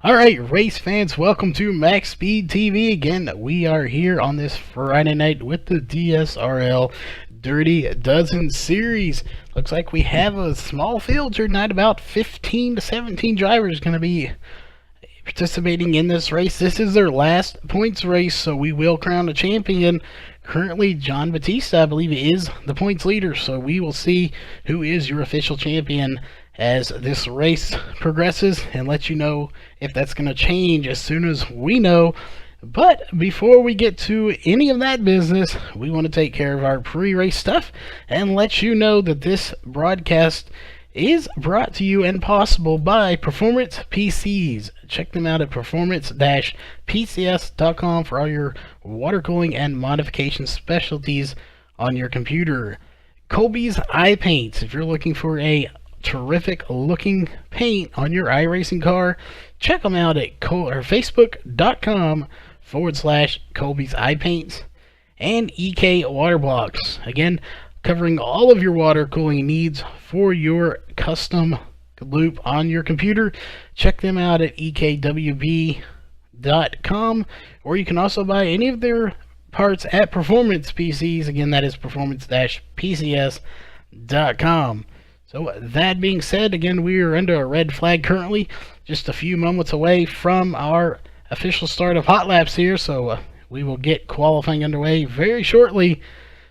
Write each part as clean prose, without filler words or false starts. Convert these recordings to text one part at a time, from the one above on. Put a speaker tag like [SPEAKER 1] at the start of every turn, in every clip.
[SPEAKER 1] Alright, race fans, welcome to Max Speed TV. Again, we are here on this Friday night with the DSRL Dirty Dozen Series. Looks like we have a small field tonight, about 15 to 17 drivers going to be participating in this race. This is their last points race, so we will crown a champion. Currently, John Batista, I believe, is the points leader, so we will see who is your official champion as this race progresses and let you know if that's going to change as soon as we know. But before we get to any of that business, we want to take care of our pre-race stuff and let you know that this broadcast is brought to you and possible by Performance PCs. Check them out at performance-pcs.com for all your water cooling and modification specialties on your computer. Colby's Eye Paints. If you're looking for a terrific looking paint on your iRacing car, check them out at facebook.com/Colby's Eye Paints. And EK Water Blocks. Again, covering all of your water cooling needs for your custom loop on your computer. Check them out at ekwb.com, or you can also buy any of their parts at Performance PCs. Again, that is performance-pcs.com. So that being said, again, we are under a red flag currently, just a few moments away from our official start of hot laps here, so we will get qualifying underway very shortly.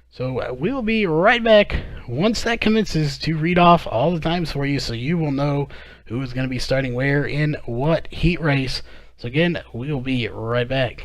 [SPEAKER 1] So we will be right back once that commences to read off all the times for you, so you will know who is going to be starting where in what heat race. So again, we will be right back.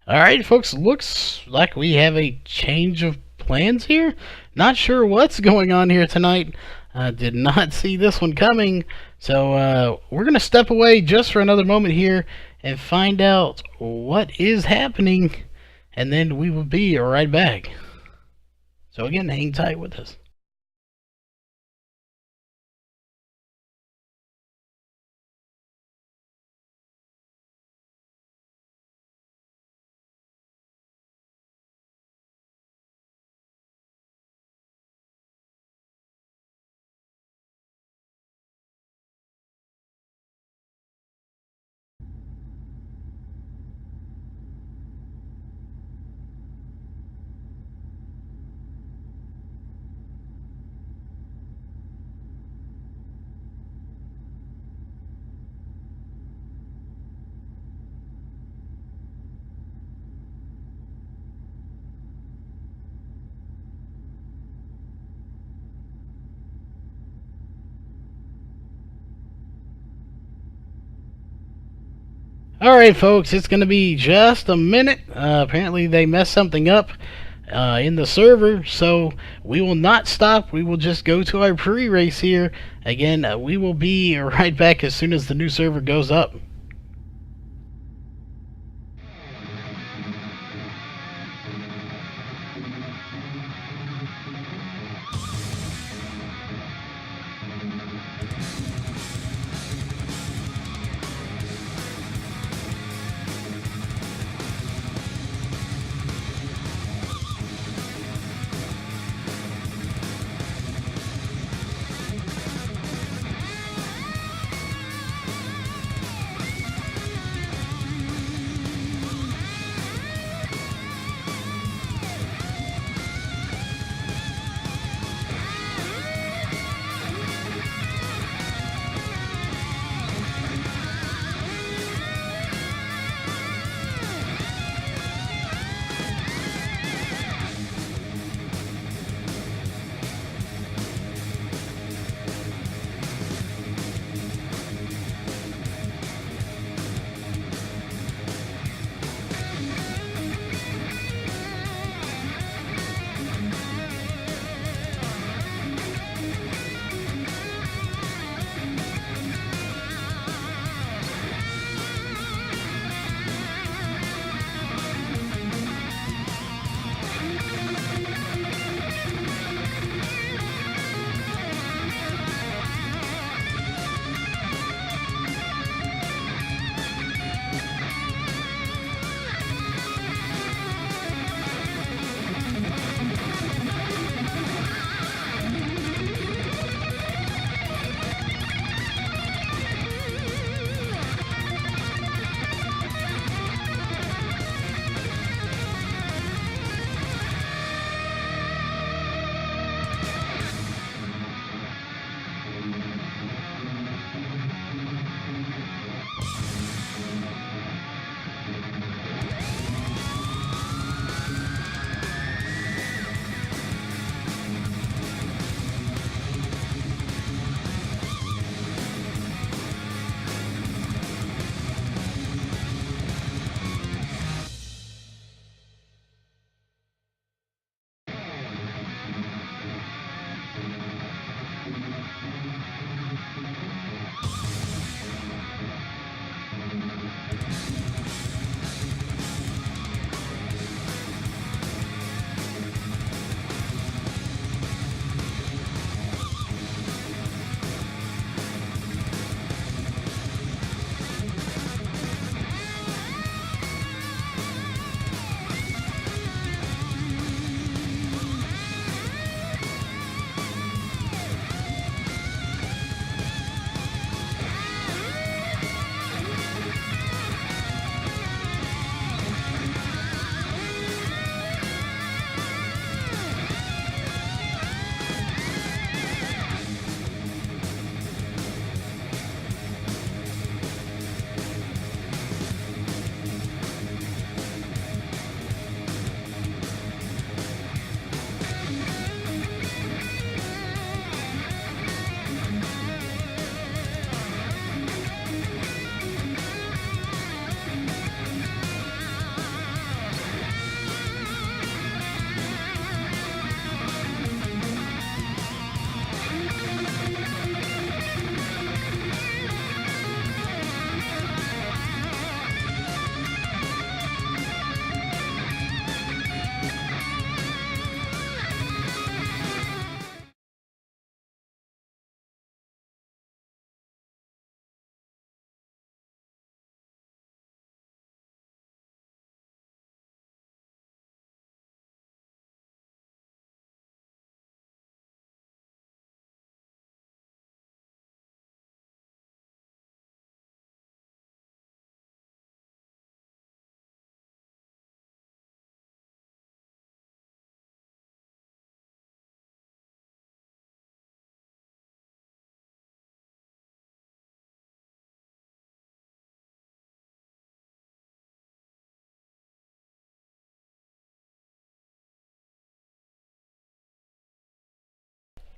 [SPEAKER 1] Alright, folks, looks like we have a change of plans here. Not sure what's going on here tonight. Did not see this one coming. So we're going to step away just for another moment here and find out what is happening. And then we will be right back. So again, hang tight with us. Alright, folks, it's going to be just a minute. Apparently they messed something up. in the server, so we will not stop. We will just go to our pre-race here. Again, we will be right back as soon as the new server goes up.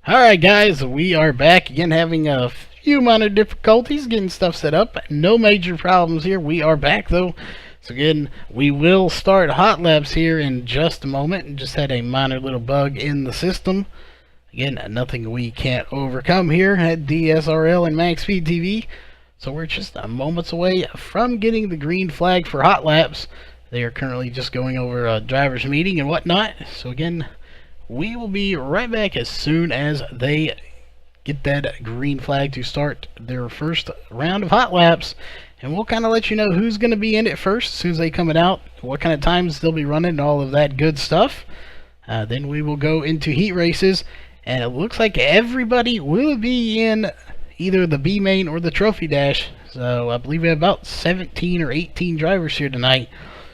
[SPEAKER 1] Alright guys, we are back again, having a few minor difficulties getting stuff set up. No major problems here. We are back though. So again, we will start hot laps here in just a moment. Just had a minor little bug in the system. Again, nothing we can't overcome here at DSRL and MaxSpeedTV. So we're just moments away from getting the green flag for hot laps. They are currently just going over a driver's meeting and whatnot. So again, we will be right back as soon as they get that green flag to start their first round of hot laps. And we'll kind of let you know who's going to be in it first as soon as they come out, what kind of times they'll be running, and all of that good stuff. Then we will go into heat races, and it looks like everybody will be in either the B main or the trophy dash. So I believe we have about 17 or 18 drivers here tonight.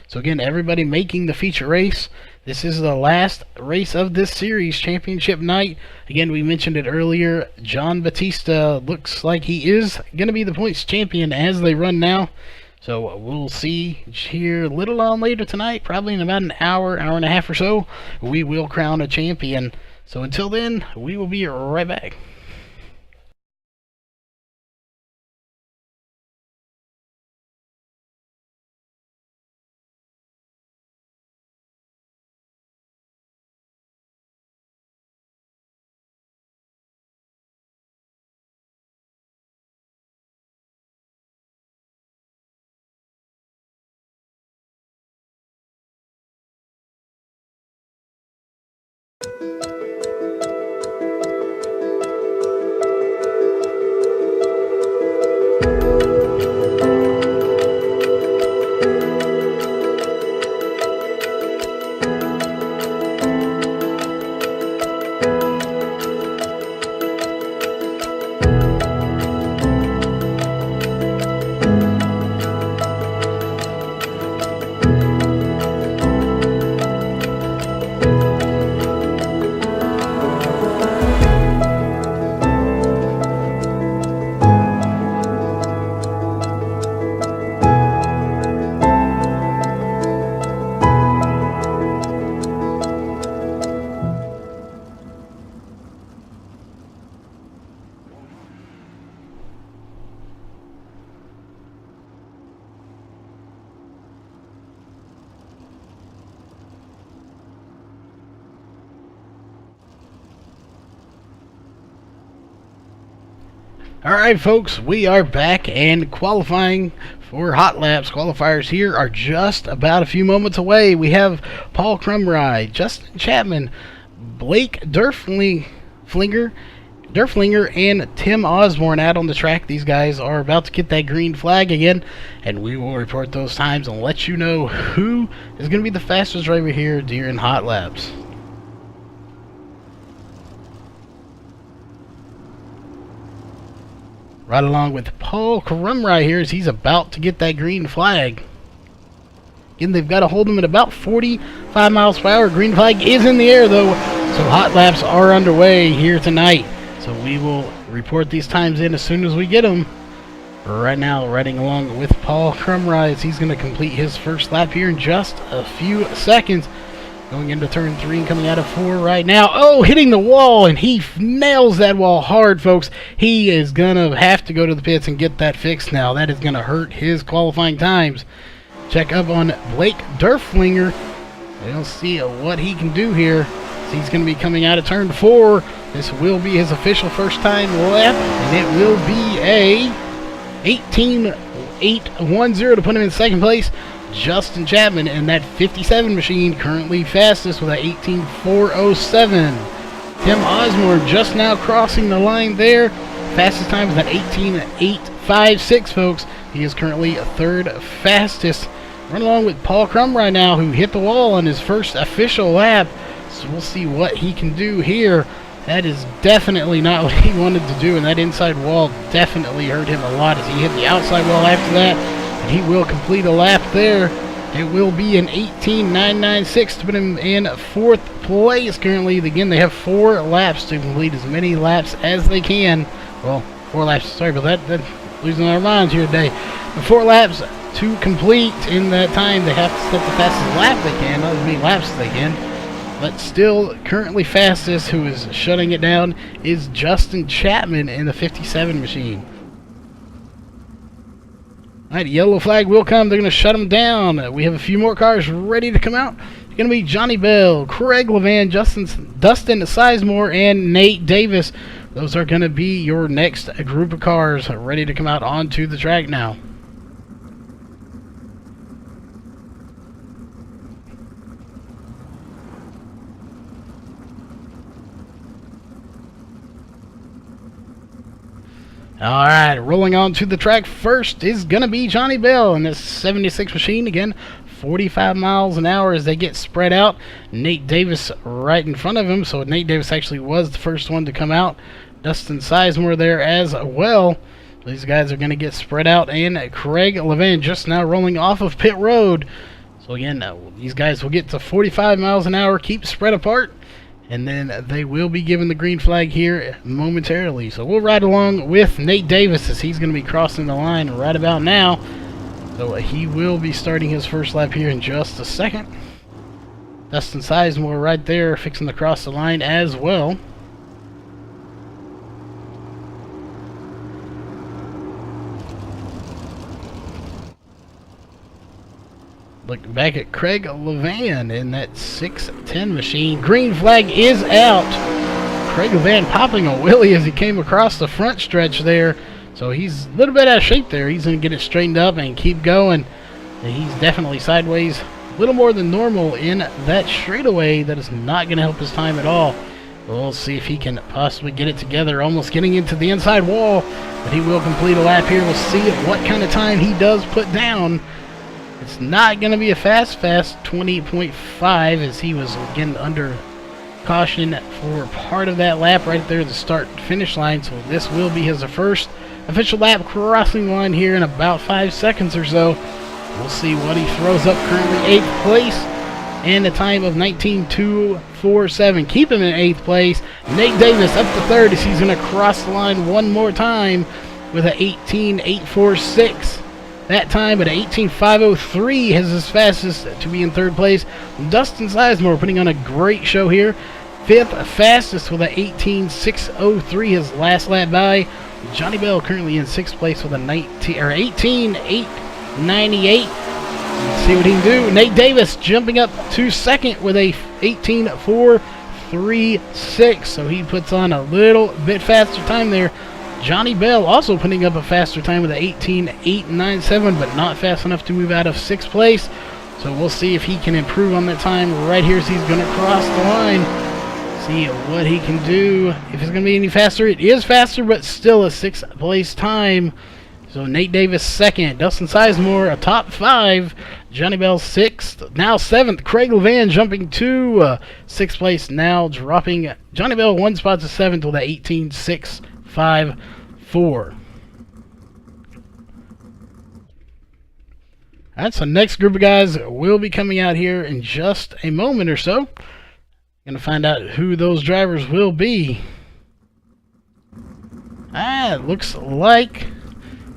[SPEAKER 1] So again, everybody making the feature race. This is the last race of this series, championship night. Again, we mentioned it earlier. John Batista looks like he is going to be the points champion as they run now. So we'll see here a little on later tonight, probably in about an hour, hour and a half or so, we will crown a champion. So until then, we will be right back. Alright folks, we are back and qualifying for hot laps. Qualifiers here are just about a few moments away. We have Paul Crumrye, Justin Chapman, Blake Durflinger, and Tim Osborne out on the track. These guys are about to get that green flag again, and we will report those times and let you know who is going to be the fastest driver here during hot laps. Right along with Paul Crumrye here as he's about to get that green flag. Again, they've got to hold him at about 45 miles per hour. Green flag is in the air though, so hot laps are underway here tonight. So we will report these times in as soon as we get them. Right now, riding along with Paul Crumrye as he's going to complete his first lap here in just a few seconds. Going into turn 3 and coming out of 4 right now. Oh, hitting the wall, and he nails that wall hard, folks. He is going to have to go to the pits and get that fixed now. That is going to hurt his qualifying times. Check up on Blake Durflinger. We'll see what he can do here. So he's going to be coming out of turn 4. This will be his official first time lap, and it will be a 18.810 to put him in second place. Justin Chapman in that 57 machine, currently fastest with an 18.407. Tim Osborne just now crossing the line there. Fastest time is that 18.856, folks. He is currently third fastest. Run along with Paul Crumrye now, who hit the wall on his first official lap. So we'll see what he can do here. That is definitely not what he wanted to do, and that inside wall definitely hurt him a lot as he hit the outside wall after that. He will complete a lap there. It will be an 18.996 to put him in fourth place currently. Again, they have 4 laps to complete as many laps as they can. Well, 4 laps, sorry about that. That's losing our minds here today. But 4 laps to complete in that time. They have to set the fastest lap they can, not as many laps as they can. But still, currently fastest, who is shutting it down, is Justin Chapman in the 57 machine. Alright, yellow flag will come. They're going to shut them down. We have a few more cars ready to come out. It's going to be Johnny Bell, Craig Levan, Dustin Sizemore, and Nate Davis. Those are going to be your next group of cars ready to come out onto the track now. Alright, rolling on to the track first is going to be Johnny Bell in this 76 machine. Again, 45 miles an hour as they get spread out. Nate Davis right in front of him, so Nate Davis actually was the first one to come out. Dustin Sizemore there as well. These guys are going to get spread out, and Craig Levan just now rolling off of pit road. So again, these guys will get to 45 miles an hour, keep spread apart, and then they will be given the green flag here momentarily. So we'll ride along with Nate Davis as he's going to be crossing the line right about now. So he will be starting his first lap here in just a second. Dustin Sizemore right there fixing to cross the line as well. Look back at Craig Levan in that 610 machine. Green flag is out. Craig Levan popping a wheelie as he came across the front stretch there. So he's a little bit out of shape there. He's going to get it straightened up and keep going. And he's definitely sideways a little more than normal in that straightaway. That is not going to help his time at all. We'll see if he can possibly get it together. Almost getting into the inside wall. But he will complete a lap here. We'll see what kind of time he does put down. It's not going to be a fast 20.5 as he was again under caution for part of that lap right there at the start-finish line. So this will be his first official lap crossing the line here in about 5 seconds or so. We'll see what he throws up. Currently 8th place and a time of 19.247. Keep him in 8th place. Nate Davis up to 3rd as he's going to cross the line one more time with an 18.846. That time at 18.503 is his fastest to be in 3rd place. Dustin Sizemore putting on a great show here. 5th fastest with an 18.603 his last lap by. Johnny Bell currently in 6th place with a 18.898. Let's see what he can do. Nate Davis jumping up to 2nd with a 18.436. So he puts on a little bit faster time there. Johnny Bell also putting up a faster time with an 18.897, but not fast enough to move out of 6th place. So we'll see if he can improve on that time right here as he's going to cross the line. See what he can do. If it's going to be any faster, it is faster, but still a 6th place time. So Nate Davis 2nd, Dustin Sizemore a top 5, Johnny Bell 6th, now 7th. Craig Levan jumping to 6th place, now dropping Johnny Bell 1 spot to 7th with an 18.654. Alright, so next group of guys will be coming out here in just a moment or so. Gonna find out who those drivers will be. It looks like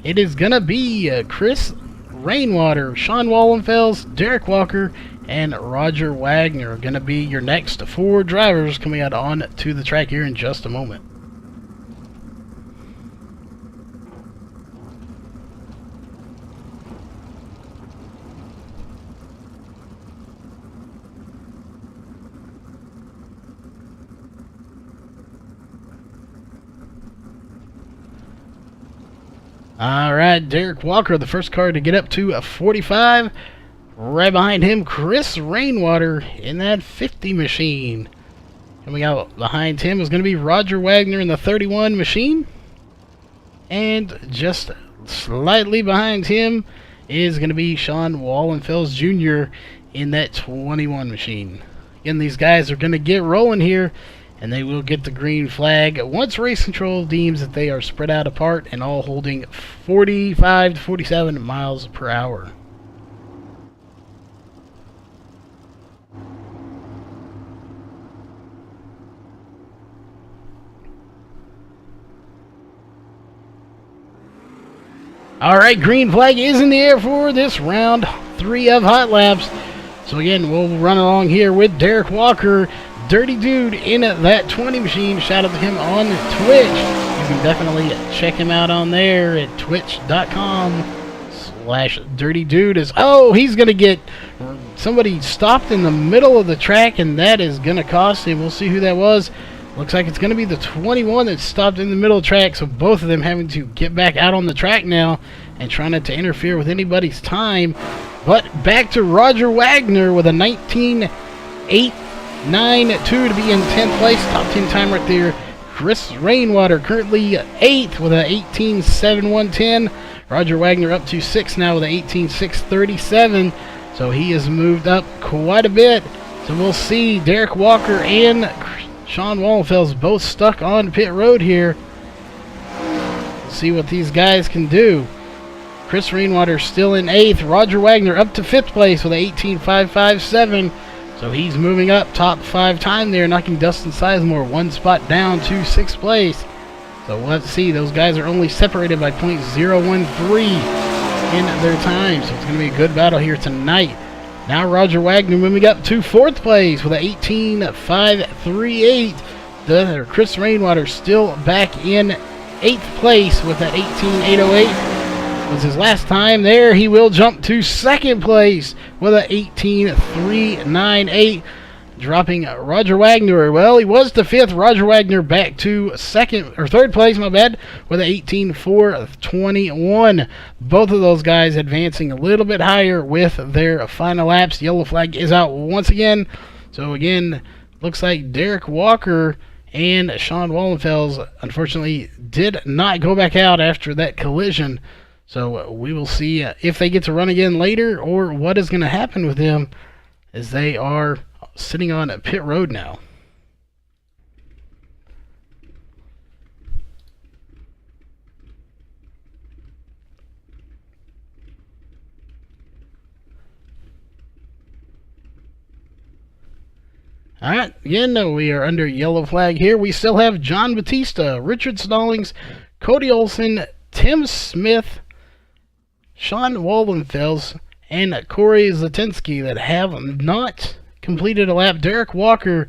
[SPEAKER 1] it is gonna be Chris Rainwater, Sean Wallenfels, Derek Walker, and Roger Wagner are gonna be your next 4 drivers coming out on to the track here in just a moment. Alright, Derek Walker, the first car to get up to a 45. Right behind him, Chris Rainwater in that 50 machine. Coming out behind him is going to be Roger Wagner in the 31 machine. And just slightly behind him is going to be Sean Wallenfels Jr. in that 21 machine. Again, these guys are going to get rolling here, and they will get the green flag once race control deems that they are spread out apart and all holding 45 to 47 miles per hour. Alright, green flag is in the air for this round 3 of Hot Laps. So again, we'll run along here with Derek Walker, Dirty Dude in that 20 machine. Shout out to him on Twitch. You can definitely check him out on there at twitch.com/DirtyDude. slash Dirty Dude is, oh, he's going to get somebody stopped in the middle of the track, and that is going to cost him. We'll see who that was. Looks like it's going to be the 21 that stopped in the middle of the track, so both of them having to get back out on the track now and trying not to interfere with anybody's time. But back to Roger Wagner with a 19.892 to be in 10th place. Top 10 time right there. Chris Rainwater currently 8th with a 18.7110. Roger Wagner up to 6th now with a 18.637. So he has moved up quite a bit. So we'll see Derek Walker and Sean Wallenfels both stuck on pit road here. We'll see what these guys can do. Chris Rainwater still in 8th. Roger Wagner up to 5th place with a 18.557. So he's moving up top 5 time there, knocking Dustin Sizemore 1 spot down to 6th place. So let's see. Those guys are only separated by .013 in their time. So it's going to be a good battle here tonight. Now Roger Wagner moving up to 4th place with an 18.538. Chris Rainwater still back in 8th place with that 18.808. Was his last time there. He will jump to 2nd place with an 18.398, dropping Roger Wagner. Well, he was to 5th. Roger Wagner back to 3rd place, my bad, with an 18.421. Both of those guys advancing a little bit higher with their final laps. Yellow flag is out once again. So again, looks like Derek Walker and Sean Wallenfels unfortunately did not go back out after that collision. So we will see if they get to run again later or what is going to happen with them as they are sitting on pit road now. All right, again, we are under yellow flag here. We still have John Batista, Richard Stallings, Cody Olsen, Tim Smith, Sean Wallenfels, and Corey Zatinsky that have not completed a lap. Derek Walker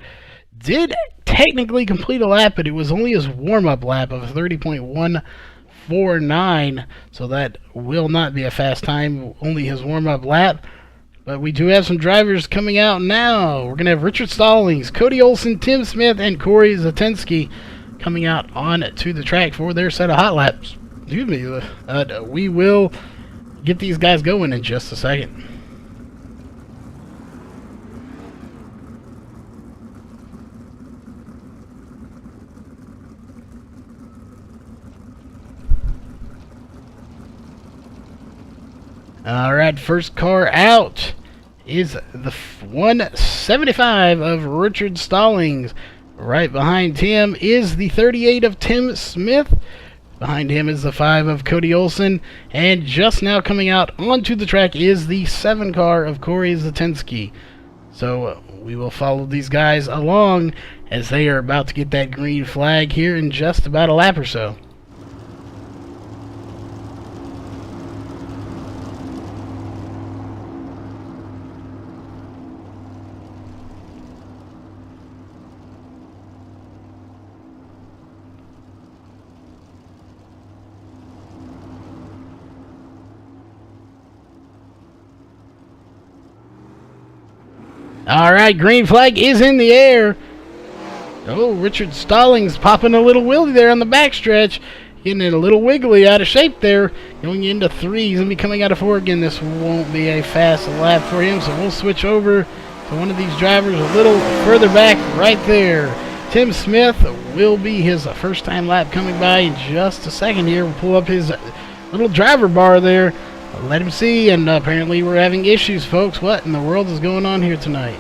[SPEAKER 1] did technically complete a lap, but it was only his warm-up lap of 30.149, so that will not be a fast time, only his warm-up lap. But we do have some drivers coming out now. We're going to have Richard Stallings, Cody Olsen, Tim Smith, and Corey Zatinsky coming out on to the track for their set of hot laps. Excuse me. We will get these guys going in just a second. All right, first car out is the 175 of Richard Stallings. Right behind him is the 38 of Tim Smith. Behind him is the 5 of Cody Olsen. And just now coming out onto the track is the 7 car of Corey Zatinsky. So we will follow these guys along as they are about to get that green flag here in just about a lap or so. All right, green flag is in the air. Oh, Richard Stallings popping a little wheelie there on the backstretch. Getting it a little wiggly, out of shape there. Going into 3. He's going to be coming out of 4 again. This won't be a fast lap for him, so we'll switch over to one of these drivers a little further back right there. Tim Smith will be his first time lap coming by in just a second here. We'll pull up his little driver bar there. Let him see, and apparently we're having issues, folks. What in the world is going on here tonight?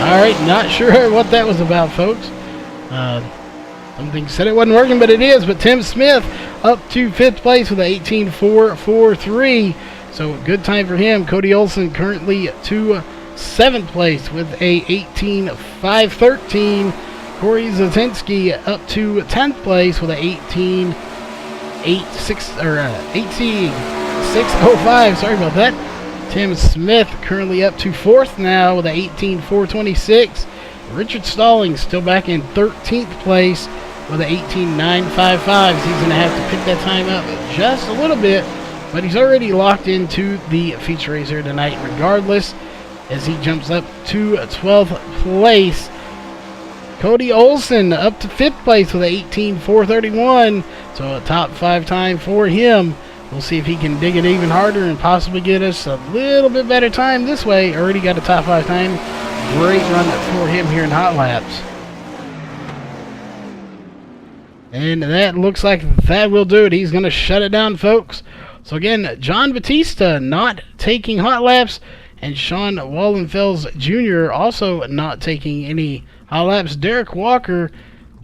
[SPEAKER 1] Alright, not sure what that was about, folks. Something said it wasn't working, but it is. But Tim Smith up to 5th place with an 18.443. So good time for him. Cody Olsen currently to 7th place with a 18.513. Corey Zatinsky up to 10th place with an 18.605. Sorry about that. Tim Smith currently up to 4th now with an 18.426. Richard Stallings still back in 13th place with an 18.955. He's going to have to pick that time up just a little bit, but he's already locked into the feature race here tonight regardless, as he jumps up to 12th place. Cody Olsen up to 5th place with an 18.431, so a top 5 time for him. We'll see if he can dig it even harder and possibly get us a little bit better time this way. Already got a top 5 time. Great run for him here in hot laps. And that looks like that will do it. He's going to shut it down, folks. So again, John Batista not taking hot laps, and Sean Wallenfels Jr. also not taking any hot laps. Derek Walker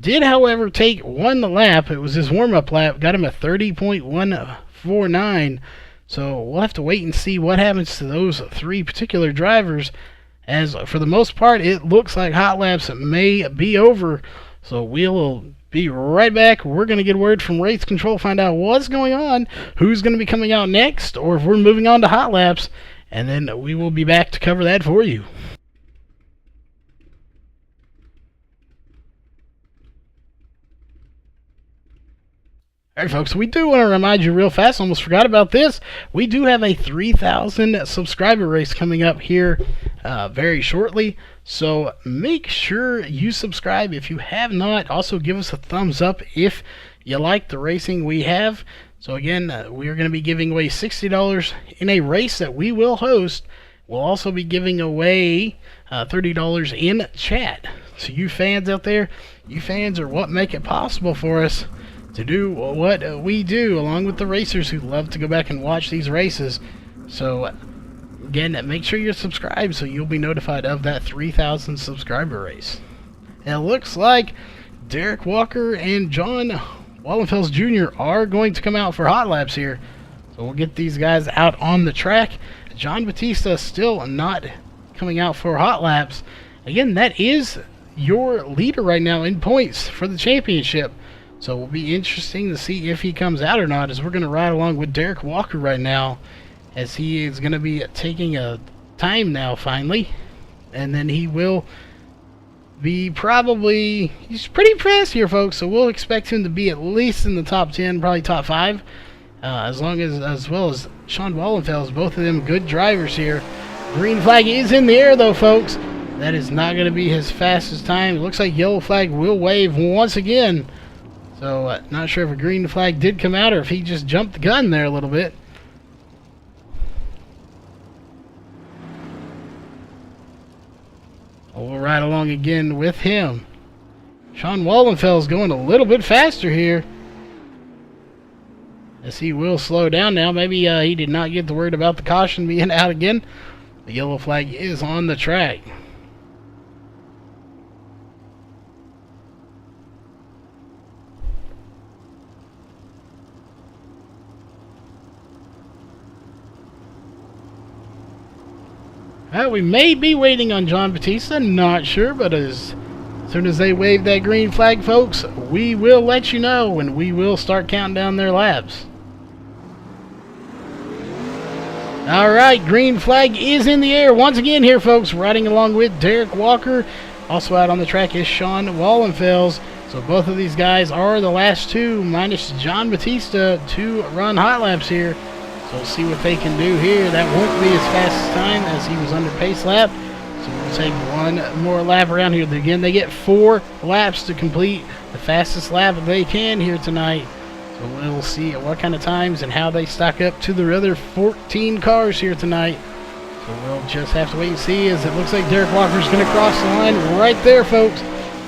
[SPEAKER 1] did, however, take one lap. It was his warm-up lap. Got him a 30.149. So we'll have to wait and see what happens to those 3 particular drivers, as for the most part, it looks like hot laps may be over. So we'll be right back. We're going to get word from race control, find out what's going on, who's going to be coming out next, or if we're moving on to hot laps, and then we will be back to cover that for you. Alright folks, we do want to remind you real fast, almost forgot about this, we do have a 3,000 subscriber race coming up here very shortly, so make sure you subscribe if you have not. Also give us a thumbs up if you like the racing we have. So again, we are going to be giving away $60 in a race that we will host. We'll also be giving away $30 in chat. So you fans out there, you fans are what make it possible for us to do what we do, along with the racers who love to go back and watch these races. So again, make sure you're subscribed so you'll be notified of that 3,000 subscriber race. And it looks like Derek Walker and John Wallenfels Jr. are going to come out for hot laps here. So we'll get these guys out on the track. John Batista still not coming out for hot laps. Again, that is your leader right now in points for the championship. So it will be interesting to see if he comes out or not, as we're going to ride along with Derek Walker right now, as he is going to be taking a time now finally. And then he will be he's pretty fast here, folks, so we'll expect him to be at least in the top 10, probably top 5. As well as Sean Wallenfels, both of them good drivers here. Green flag is in the air though, folks. That is not going to be his fastest time. It looks like yellow flag will wave once again. So, not sure if a green flag did come out or if he just jumped the gun there a little bit. We'll ride along again with him. Sean Wallenfels going a little bit faster here, as he will slow down now. Maybe he did not get the word about the caution being out again. The yellow flag is on the track. We may be waiting on John Batista, not sure, but as soon as they wave that green flag, folks, we will let you know, and we will start counting down their laps. Alright, green flag is in the air once again here, folks, riding along with Derek Walker. Also out on the track is Sean Wallenfels. So both of these guys are the last two, minus John Batista, to run hot laps here. So we'll see what they can do here. That won't be his fastest time, as he was under pace lap. So we'll take one more lap around here. Again, they get 4 laps to complete the fastest lap they can here tonight. So we'll see what kind of times and how they stack up to the other 14 cars here tonight. So we'll just have to wait and see, as it looks like Derek Walker's going to cross the line right there, folks.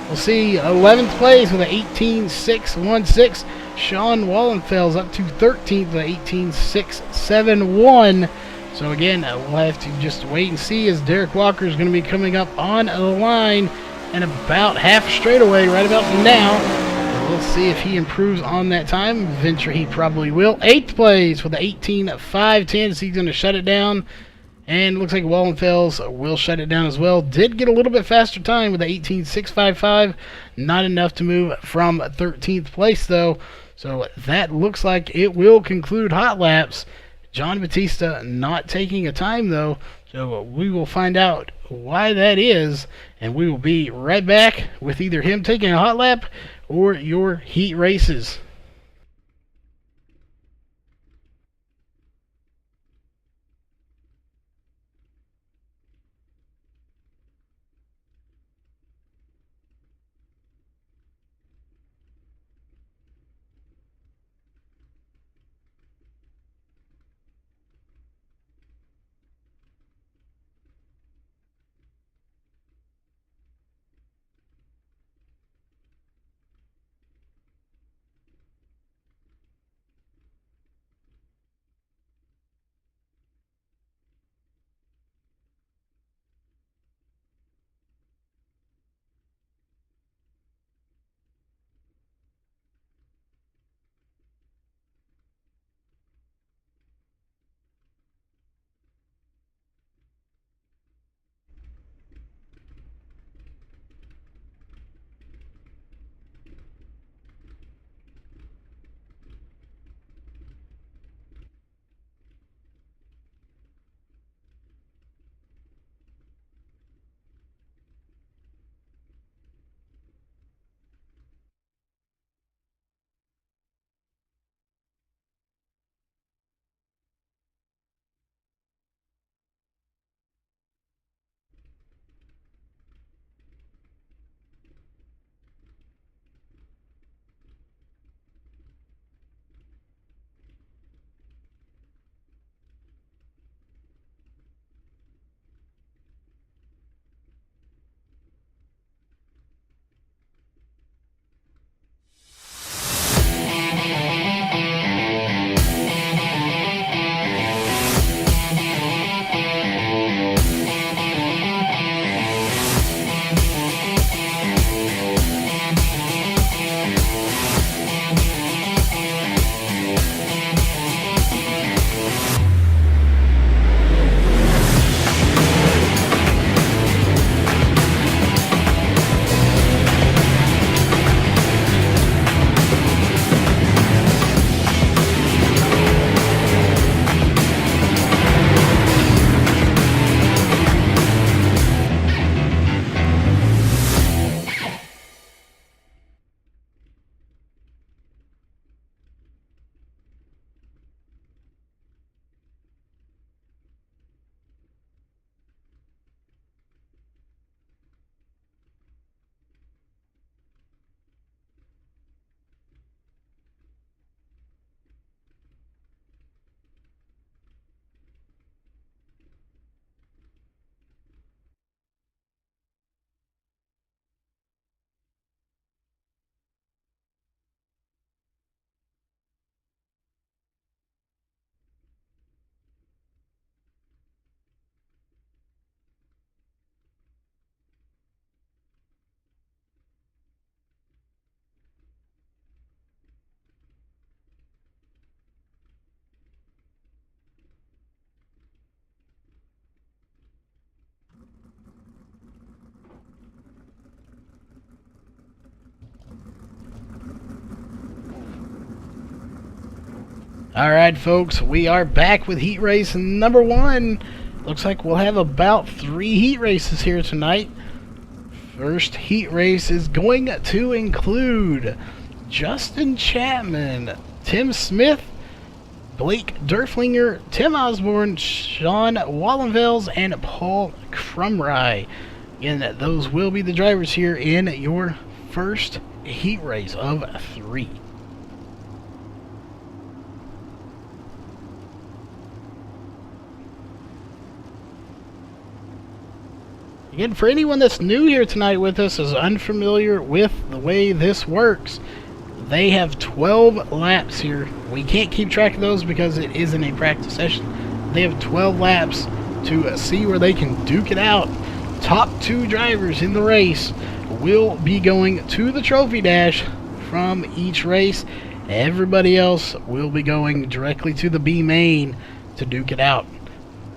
[SPEAKER 1] We'll see 11th place with an 18.616. Sean Wallenfels up to 13th with 18.671. So again, we'll have to just wait and see, as Derek Walker is going to be coming up on the line and about half straightaway right about now. And we'll see if he improves on that time. Venture he probably will. 8th place with the 18.510. So he's going to shut it down. And looks like Wallenfels will shut it down as well. Did get a little bit faster time with the 18.655. Not enough to move from 13th place though. So that looks like it will conclude hot laps. John Batista not taking a time though. So we will find out why that is. And we will be right back with either him taking a hot lap for your heat races. Alright folks, we are back with heat race number 1. Looks like we'll have about 3 heat races here tonight. First heat race is going to include Justin Chapman, Tim Smith, Blake Derflinger, Tim Osborne, Sean Wallenvels, and Paul Crumry. And those will be the drivers here in your first heat race of 3. Again, for anyone that's new here tonight with us, is unfamiliar with the way this works, they have 12 laps here. We can't keep track of those because it isn't a practice session. They have 12 laps to see where they can duke it out. Top 2 drivers in the race will be going to the trophy dash from each race. Everybody else will be going directly to the B main to duke it out.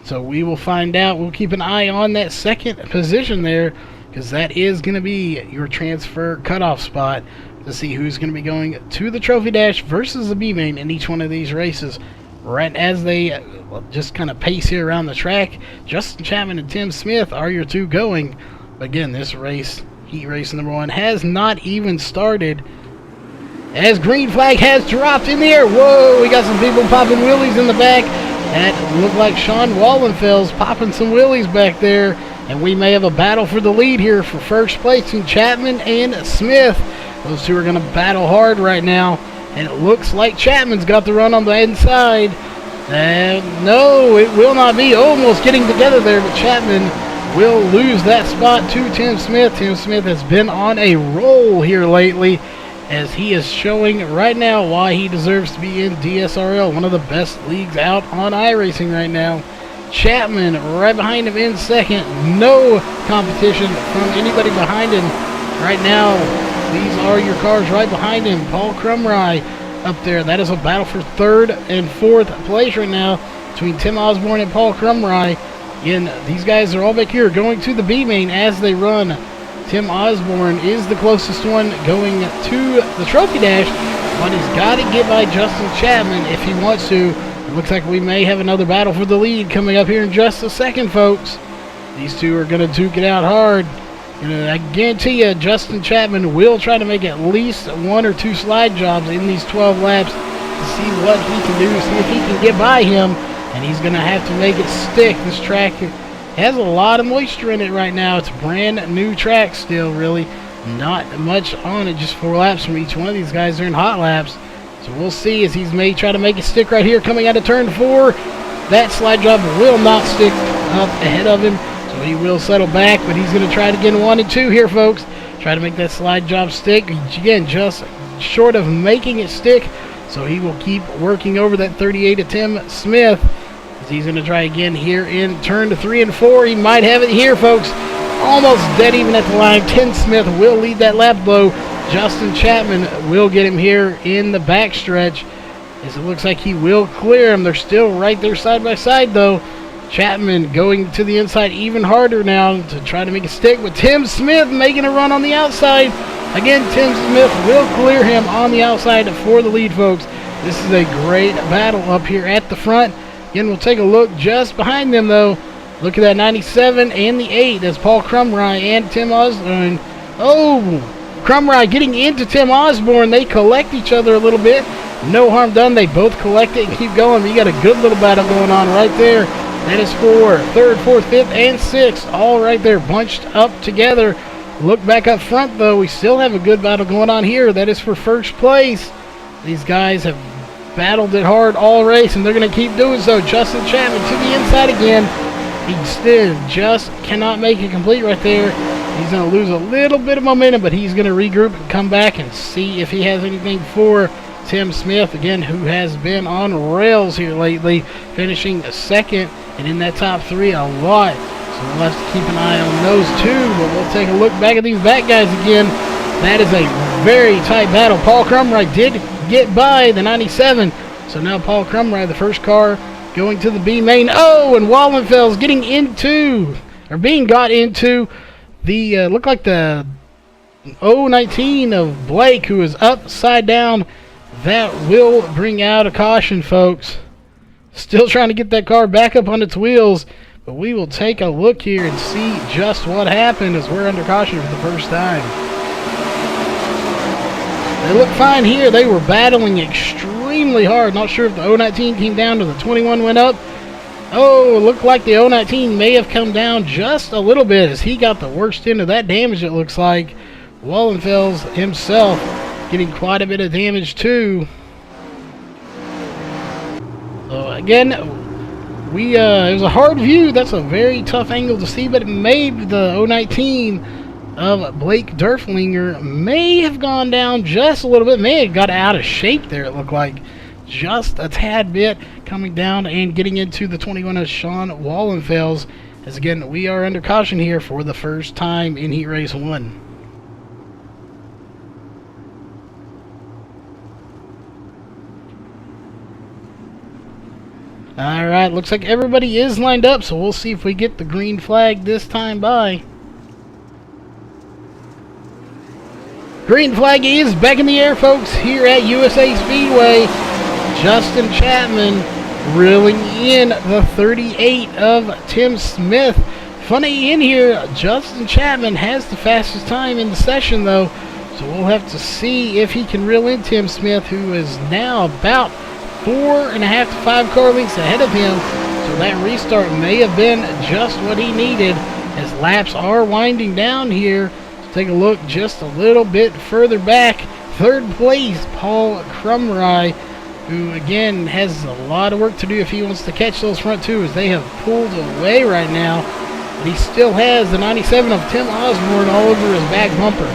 [SPEAKER 1] So we will find out. We'll keep an eye on that second position there, because that is going to be your transfer cutoff spot to see who's going to be going to the trophy dash versus the B main in each one of these races. Right as they just kind of pace here around the track, Justin Chapman and Tim Smith are your 2 going. But again, this race, heat race number 1, has not even started. as green flag has dropped in the air. Whoa, we got some people popping wheelies in the back. That looked like Sean Wallenfels popping some wheelies back there. And we may have a battle for the lead here for first place between Chapman and Smith. Those two are going to battle hard right now. And it looks like Chapman's got the run on the inside. No, it will not be. Almost getting together there, but Chapman will lose that spot to Tim Smith. Tim Smith has been on a roll here lately, as he is showing right now why he deserves to be in DSRL, one of the best leagues out on iRacing right now. Chapman right behind him in second. No competition from anybody behind him right now. These are your cars right behind him. Paul Crumry up there. That is a battle for third and fourth place right now between Tim Osborne and Paul Crumry. Again, these guys are all back here going to the B main as they run. Tim Osborne is the closest one going to the trophy dash, but he's got to get by Justin Chapman if he wants to. It looks like we may have another battle for the lead coming up here in just a second, folks. These two are going to duke it out hard. I guarantee you Justin Chapman will try to make at least one or two slide jobs in these 12 laps to see what he can do, see if he can get by him, and he's going to have to make it stick. This track has a lot of moisture in it right now. It's a brand new track still, really. Not much on it, just 4 laps from each one of these guys are in hot laps. So we'll see as he's may try to make it stick right here coming out of turn 4. That slide job will not stick up ahead of him. So he will settle back, but he's going to try to get 1 and 2 here, folks. Try to make that slide job stick. Again, just short of making it stick. So he will keep working over that 38 of Tim Smith. As he's going to try again here in turn 3 and 4. He might have it here, folks. Almost dead even at the line. Tim Smith will lead that lap blow. Justin Chapman will get him here in the backstretch, as it looks like he will clear him. They're still right there side by side, though. Chapman going to the inside even harder now to try to make a stick, with Tim Smith making a run on the outside. Again, Tim Smith will clear him on the outside for the lead, folks. This is a great battle up here at the front. Again, we'll take a look just behind them, though. Look at that 97 and the 8. That's Paul Crumry and Tim Osborne. Oh, Crumry getting into Tim Osborne. They collect each other a little bit. No harm done. They both collect it and keep going. You got a good little battle going on right there. That is for third, fourth, fifth, and sixth. All right there, bunched up together. Look back up front, though. We still have a good battle going on here. That is for first place. These guys have battled it hard all race, and they're going to keep doing so. Justin Chapman to the inside again. He still just cannot make it complete right there. He's going to lose a little bit of momentum, but he's going to regroup and come back and see if he has anything for Tim Smith, again, who has been on rails here lately, finishing second and in that top 3 a lot. So we'll have to keep an eye on those two, but we'll take a look back at these back guys again. That is a very tight battle. Paul Crumry did get by the 97, so now Paul Crumry, the first car, going to the B main. Oh, and Wallenfels getting into, or being got into, the look like the 019 of Blake, who is upside down. That will bring out a caution, folks. Still trying to get that car back up on its wheels, but we will take a look here and see just what happened as we're under caution for the first time. They look fine here. They were battling extremely hard. Not sure if the 019 came down or the 21 went up. Oh, it looked like the 019 may have come down just a little bit, as he got the worst end of that damage, it looks like. Wallenfels himself getting quite a bit of damage too. So again, it was a hard view. That's a very tough angle to see, but it made the 019 of Blake Derflinger may have gone down just a little bit. May have got out of shape there, it looked like. Just a tad bit, coming down and getting into the 21 of Sean Wallenfels. As again, we are under caution here for the first time in Heat Race 1. Alright, looks like everybody is lined up, so we'll see if we get the green flag this time by. Green flag is back in the air, folks, here at USA Speedway. Justin Chapman reeling in the 38 of Tim Smith. Funny in here, Justin Chapman has the fastest time in the session, though. So we'll have to see if he can reel in Tim Smith, who is now about 4.5 to 5 car lengths ahead of him. So that restart may have been just what he needed, as laps are winding down here. So take a look just a little bit further back. Third place, Paul Crumry, who again has a lot of work to do if he wants to catch those front two, as they have pulled away right now. But he still has the 97 of Tim Osborne all over his back bumper.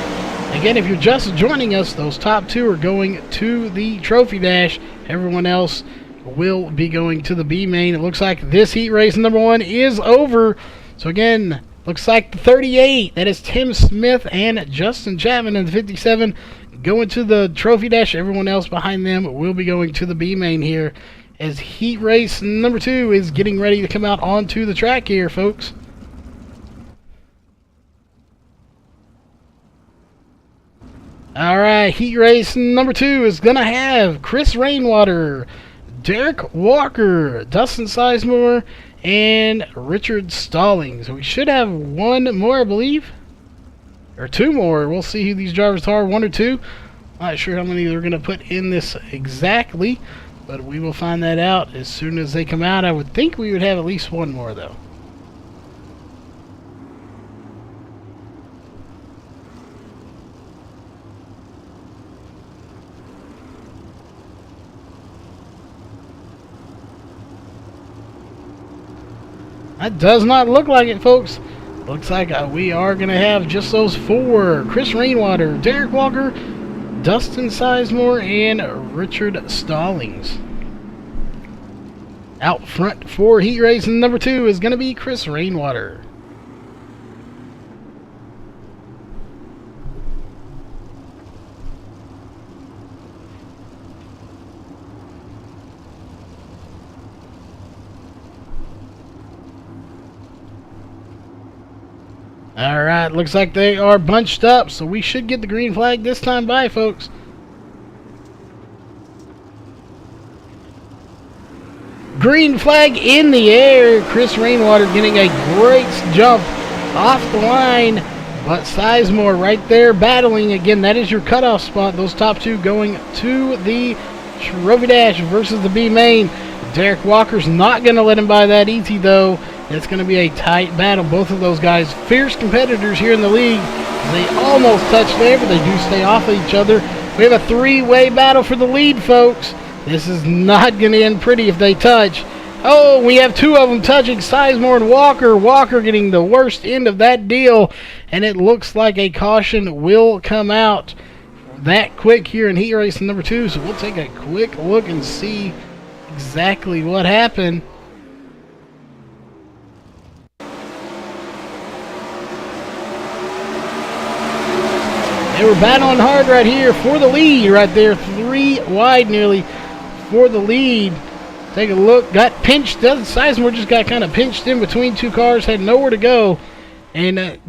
[SPEAKER 1] Again, if you're just joining us, those top two are going to the Trophy Dash. Everyone else will be going to the B main. It looks like this heat race number 1 is over. So again, looks like the 38, that is Tim Smith and Justin Chapman in the 57, going to the Trophy Dash. Everyone else behind them will be going to the B main here, as heat race number 2 is getting ready to come out onto the track here, folks. Alright, heat race number 2 is going to have Chris Rainwater, Derek Walker, Dustin Sizemore, and Richard Stallings. We should have one more, I believe. Or two more. We'll see who these drivers are, 1 or 2. Not sure how many they're going to put in this exactly, but we will find that out as soon as they come out. I would think we would have at least one more, though. That does not look like it, folks. Looks like we are going to have just those 4. Chris Rainwater, Derek Walker, Dustin Sizemore, and Richard Stallings. Out front for heat race number 2 is going to be Chris Rainwater. Alright, looks like they are bunched up, so we should get the green flag this time by, folks. Green flag in the air. Chris Rainwater getting a great jump off the line, but Sizemore right there battling. Again, that is your cutoff spot. Those top 2 going to the Trophy Dash versus the B main. Derek Walker's not going to let him by that easy, though. It's going to be a tight battle. Both of those guys, fierce competitors here in the league. They almost touch there, but they do stay off of each other. We have a 3-way battle for the lead, folks. This is not going to end pretty if they touch. Oh, we have 2 of them touching, Sizemore and Walker. Walker getting the worst end of that deal, and it looks like a caution will come out that quick here in heat race number 2. So we'll take a quick look and see exactly what happened. They were battling hard right here for the lead right there. 3 wide nearly for the lead. Take a look. Got pinched. Sizemore just got kind of pinched in between 2 cars. Had nowhere to go. And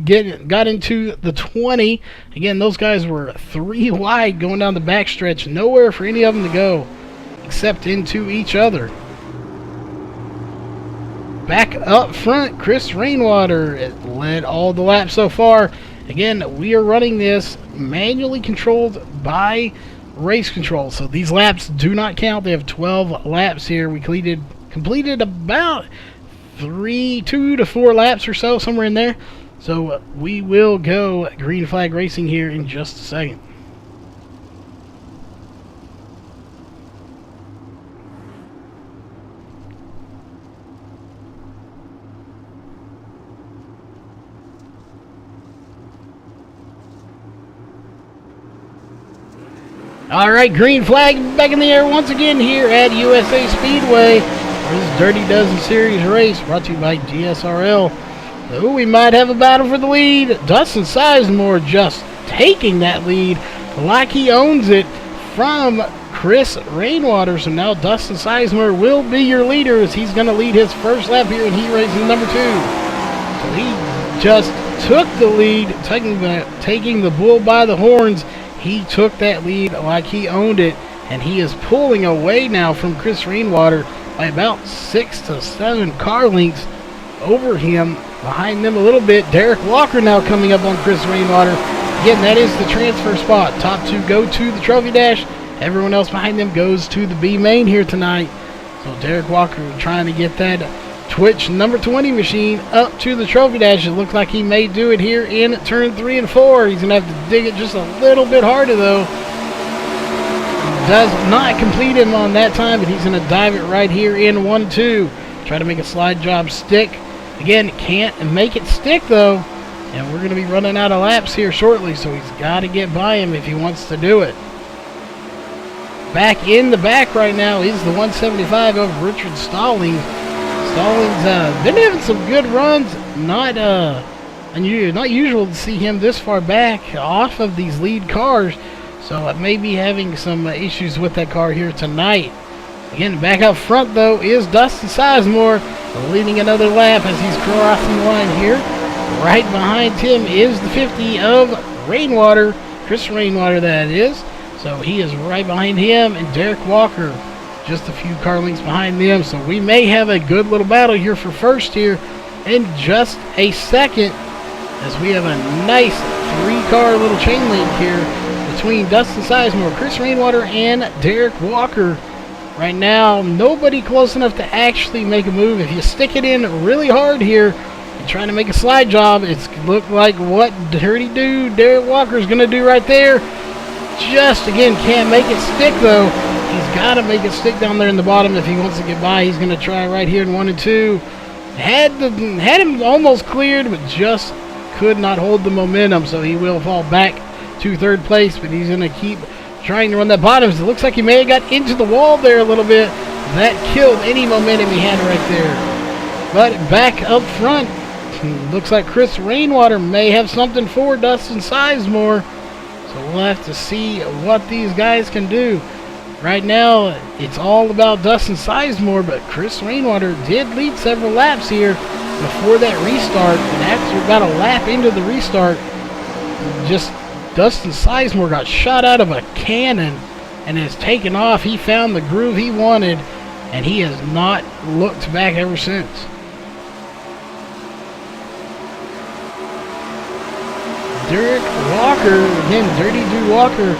[SPEAKER 1] got into the 20. Again, those guys were 3 wide going down the backstretch. Nowhere for any of them to go except into each other. Back up front, Chris Rainwater led all the laps so far. Again, we are running this manually controlled by race control, so these laps do not count. They have 12 laps here. We completed about 2 to 4 laps or so, somewhere in there. So we will go green flag racing here in just a second. Alright, green flag back in the air once again here at USA Speedway. This Dirty Dozen Series race brought to you by DSRL. So we might have a battle for the lead. Dustin Sizemore just taking that lead like he owns it from Chris Rainwater. So now Dustin Sizemore will be your leader, as he's going to lead his first lap here in heat race number 2. So he just took the lead, taking the bull by the horns. He took that lead like he owned it, and he is pulling away now from Chris Rainwater by about 6 to 7 car lengths over him. Behind them a little bit, Derek Walker now coming up on Chris Rainwater. Again, that is the transfer spot. Top two go to the trophy dash. Everyone else behind them goes to the B main here tonight. So Derek Walker trying to get that Twitch number 20 machine up to the trophy dash. It looks like he may do it here in turn 3 and 4. He's going to have to dig it just a little bit harder, though. Does not complete him on that time, but he's going to dive it right here in 1-2. Try to make a slide job stick. Again, can't make it stick, though. And we're going to be running out of laps here shortly, so he's got to get by him if he wants to do it. Back in the back right now is the 175 of Richard Stallings. Stallings been having some good runs. Not usual to see him this far back off of these lead cars. So I may be having some issues with that car here tonight. Again, back up front, though, is Dustin Sizemore leading another lap as he's crossing the line here. Right behind him is the 50 of Rainwater, Chris Rainwater, that is. So he is right behind him, and Derek Walker just a few car lengths behind them. So we may have a good little battle here for first here in just a second, as we have a nice three-car little chain link here between Dustin Sizemore, Chris Rainwater, and Derek Walker. Right now, nobody close enough to actually make a move. If you stick it in really hard here and trying to make a slide job, it's look like what Dirty Dude Derek Walker is going to do right there. Just, again, can't make it stick, though. He's got to make it stick down there in the bottom if he wants to get by. He's going to try right here in 1 and 2. Had him almost cleared, but just could not hold the momentum, so he will fall back to third place, but he's going to keep trying to run that bottom. It looks like he may have got into the wall there a little bit. That killed any momentum he had right there. But back up front, looks like Chris Rainwater may have something for Dustin Sizemore. So we'll have to see what these guys can do. Right now, it's all about Dustin Sizemore, but Chris Rainwater did lead several laps here before that restart. And after about a lap into the restart, just Dustin Sizemore got shot out of a cannon and has taken off. He found the groove he wanted, and he has not looked back ever since. Derek Walker, again, Dirty Dude Walker,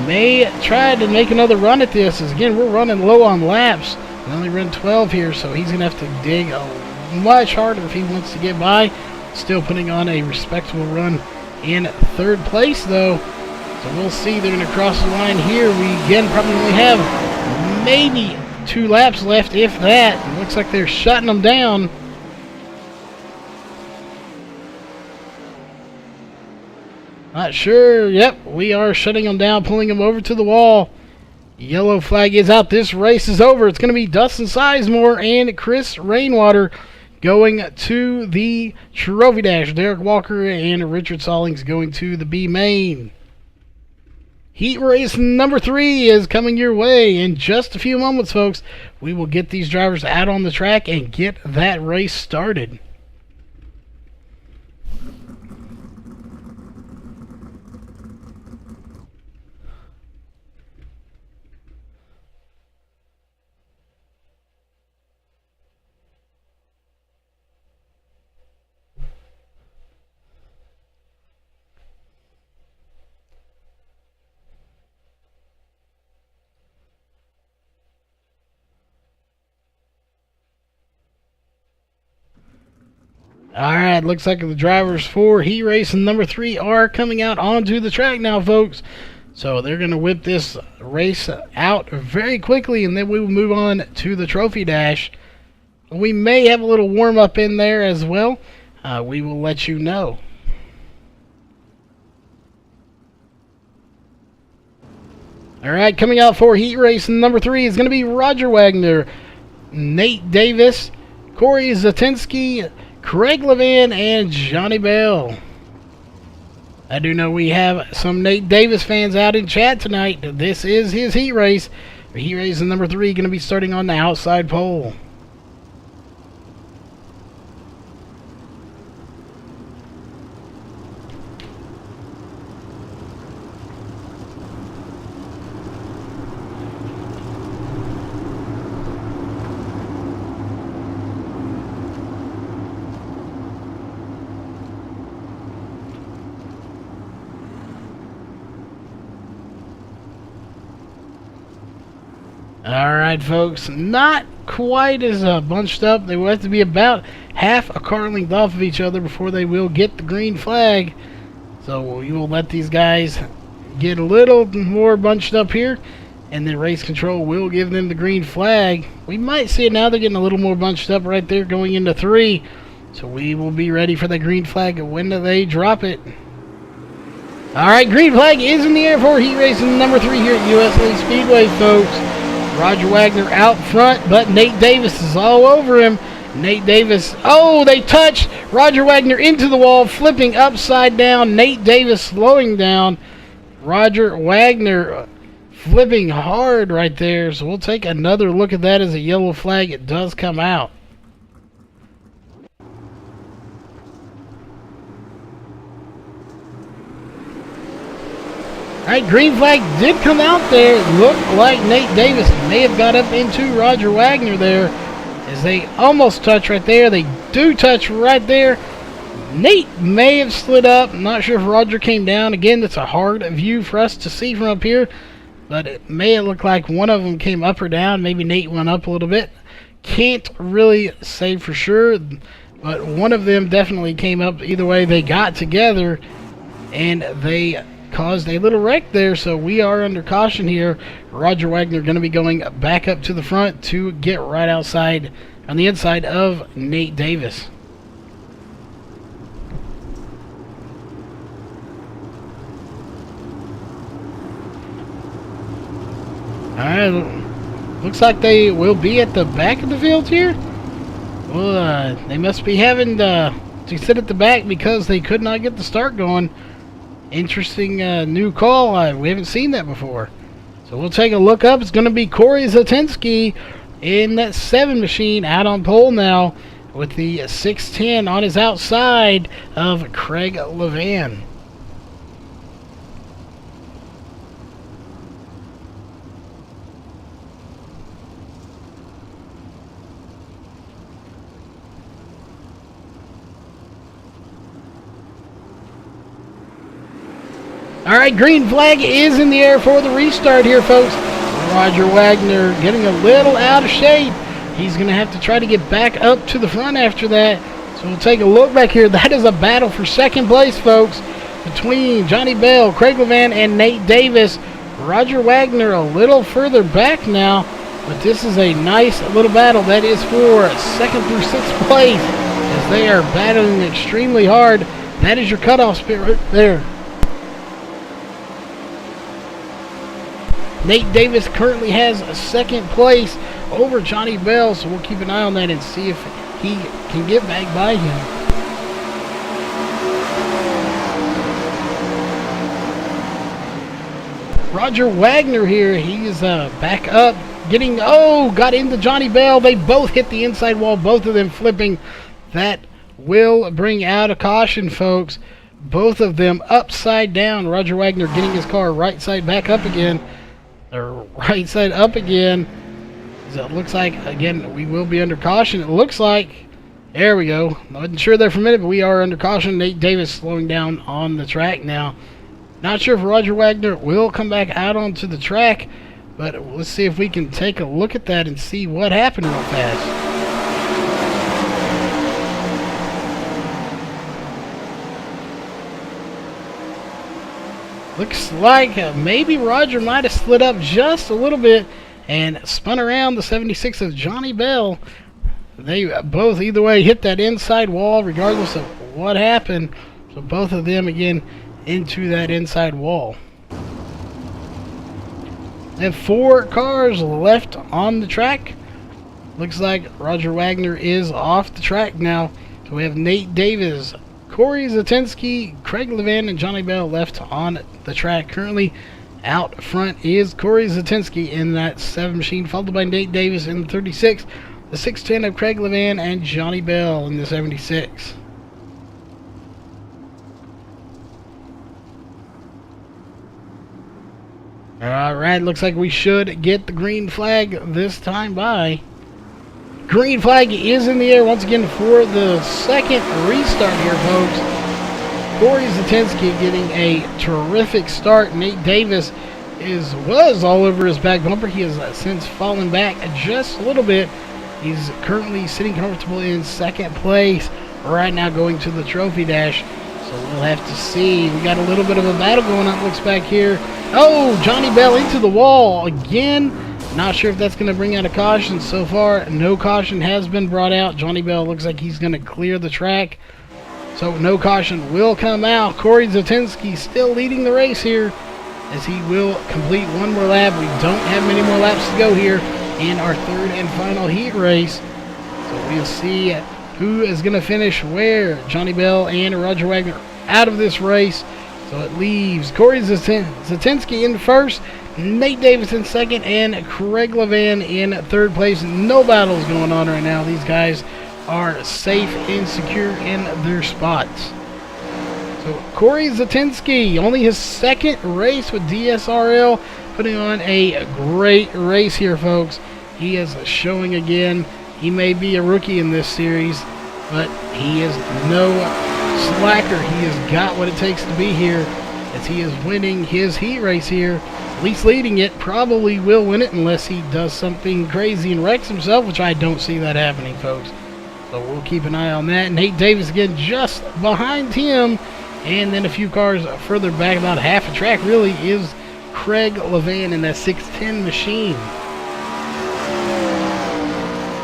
[SPEAKER 1] may try to make another run at this. As again, we're running low on laps. We only run 12 here, so he's going to have to dig much harder if he wants to get by. Still putting on a respectable run in third place, though. So we'll see. They're going to cross the line here. We, again, probably only have maybe 2 laps left, if that. It looks like they're shutting them down. Not sure. Yep, we are shutting them down, pulling them over to the wall. Yellow flag is out. This race is over. It's going to be Dustin Sizemore and Chris Rainwater going to the trophy dash. Derek Walker and Richard Stallings going to the B main. Heat race number 3 is coming your way in just a few moments, folks. We will get these drivers out on the track and get that race started. Alright, looks like the drivers for heat race and number 3 are coming out onto the track now, folks. So they're going to whip this race out very quickly, and then we will move on to the trophy dash. We may have a little warm-up in there as well. We will let you know. Alright, coming out for heat race number 3 is going to be Roger Wagner, Nate Davis, Corey Zatinsky, Craig Levan, and Johnny Bell. I do know we have some Nate Davis fans out in chat tonight. This is his heat race. Heat race number 3 going to be starting on the outside pole. Alright, folks, not quite as bunched up. They will have to be about half a car length off of each other before they will get the green flag. So we will let these guys get a little more bunched up here, and then race control will give them the green flag. We might see it now. They're getting a little more bunched up right there going into 3. So we will be ready for the green flag when they drop it. Alright, green flag is in the air for heat racing number 3 here at USA Speedway, folks. Roger Wagner out front, but Nate Davis is all over him. Nate Davis, oh, they touched Roger Wagner into the wall, flipping upside down. Nate Davis slowing down. Roger Wagner flipping hard right there. So we'll take another look at that as a yellow flag. It does come out. Alright, green flag did come out there. It looked like Nate Davis may have got up into Roger Wagner there, as they almost touch right there. They do touch right there. Nate may have slid up. I'm not sure if Roger came down. Again, that's a hard view for us to see from up here, but it may look like one of them came up or down. Maybe Nate went up a little bit. Can't really say for sure, but one of them definitely came up. Either way, they got together and they caused a little wreck there, so we are under caution here. Roger Wagner going to be going back up to the front to get right outside on the inside of Nate Davis. Alright, looks like they will be at the back of the field here. Well, they must be having to sit at the back because they could not get the start going. Interesting new call. We haven't seen that before. So we'll take a look up. It's going to be Corey Zatinsky in that 7 machine out on pole now with the 610 on his outside of Craig Levan. Alright, green flag is in the air for the restart here, folks. Roger Wagner getting a little out of shape. He's going to have to try to get back up to the front after that. So we'll take a look back here. That is a battle for second place, folks, between Johnny Bell, Craig Levan, and Nate Davis. Roger Wagner a little further back now, but this is a nice little battle. That is for 2nd through 6th place, as they are battling extremely hard. That is your cutoff spit right there. Nate Davis currently has 2nd place over Johnny Bell, so we'll keep an eye on that and see if he can get back by him. Roger Wagner here, he is back up, got into Johnny Bell. They both hit the inside wall, both of them flipping. That will bring out a caution, folks. Both of them upside down. Roger Wagner getting his car right side back up again. Or right side up again. So it looks like, again, we will be under caution. It looks like, there we go. I wasn't sure there for a minute, but we are under caution. Nate Davis slowing down on the track now. Not sure if Roger Wagner will come back out onto the track, but let's see if we can take a look at that and see what happened real fast. Looks like maybe Roger might have slid up just a little bit and spun around the 76 of Johnny Bell. They both, either way, hit that inside wall regardless of what happened. So both of them, again, into that inside wall. They have 4 cars left on the track. Looks like Roger Wagner is off the track now. So we have Nate Davis, Corey Zatinsky, Craig Levan, and Johnny Bell left on the track. Currently out front is Corey Zatinsky in that 7 machine, followed by Nate Davis in the 36, the 610 of Craig Levan, and Johnny Bell in the 76. Alright, looks like we should get the green flag this time by. Green flag is in the air once again for the 2nd restart here, folks. Corey Zatinsky getting a terrific start. Nate Davis was all over his back bumper. He has since fallen back just a little bit. He's currently sitting comfortable in second place right now, going to the trophy dash. So we'll have to see. We got a little bit of a battle going on, looks back here. Oh, Johnny Bell into the wall again. Not sure if that's going to bring out a caution. So far, no caution has been brought out. Johnny Bell looks like he's going to clear the track. So no caution will come out. Corey Zatinsky still leading the race here, as he will complete one more lap. We don't have many more laps to go here in our third and final heat race. So we'll see who is going to finish where. Johnny Bell and Roger Wagner out of this race. So it leaves Corey Zatinsky in first, Nate Davis in second, and Craig Levan in third place. No battles going on right now. These guys are safe and secure in their spots. So Corey Zatinsky, only his second race with DSRL, putting on a great race here, folks. He is showing again. He may be a rookie in this series, but he is no slacker. He has got what it takes to be here, as he is winning his heat race here. At least leading it. Probably will win it unless he does something crazy and wrecks himself, which I don't see that happening, folks. So we'll keep an eye on that. Nate Davis again just behind him. And then a few cars further back, about half a track really, is Craig Levan in that 610 machine.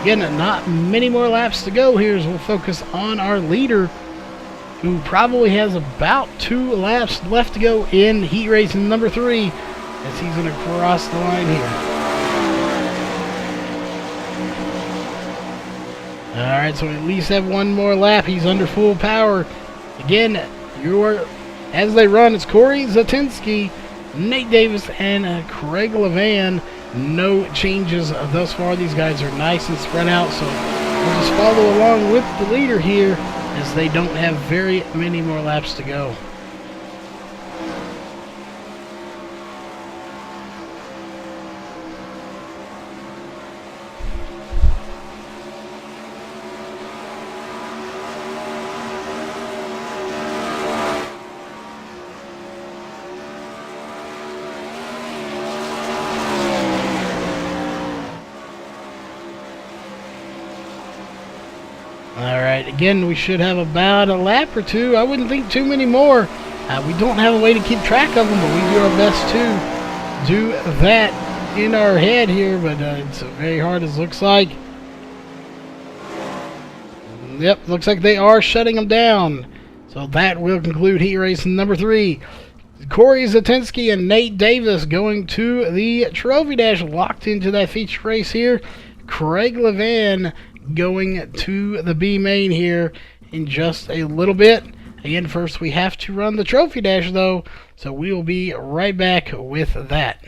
[SPEAKER 1] Again, not many more laps to go here, as we'll focus on our leader, who probably has about 2 laps left to go in heat race number 3, as he's going to cross the line here. Alright, so we at least have one more lap. He's under full power. Again, as they run, it's Corey Zatinsky, Nate Davis, and Craig Levan. No changes thus far. These guys are nice and spread out, so we'll just follow along with the leader here, as they don't have very many more laps to go. Alright, again, we should have about a lap or two. I wouldn't think too many more. We don't have a way to keep track of them, but we do our best to do that in our head here, but it's very hard, as it looks like. Yep, looks like they are shutting them down. So that will conclude heat race number 3. Corey Zatinsky and Nate Davis going to the trophy dash, locked into that feature race here. Craig Levan going to the B main here in just a little bit. Again, first we have to run the trophy dash though, so we will be right back with that.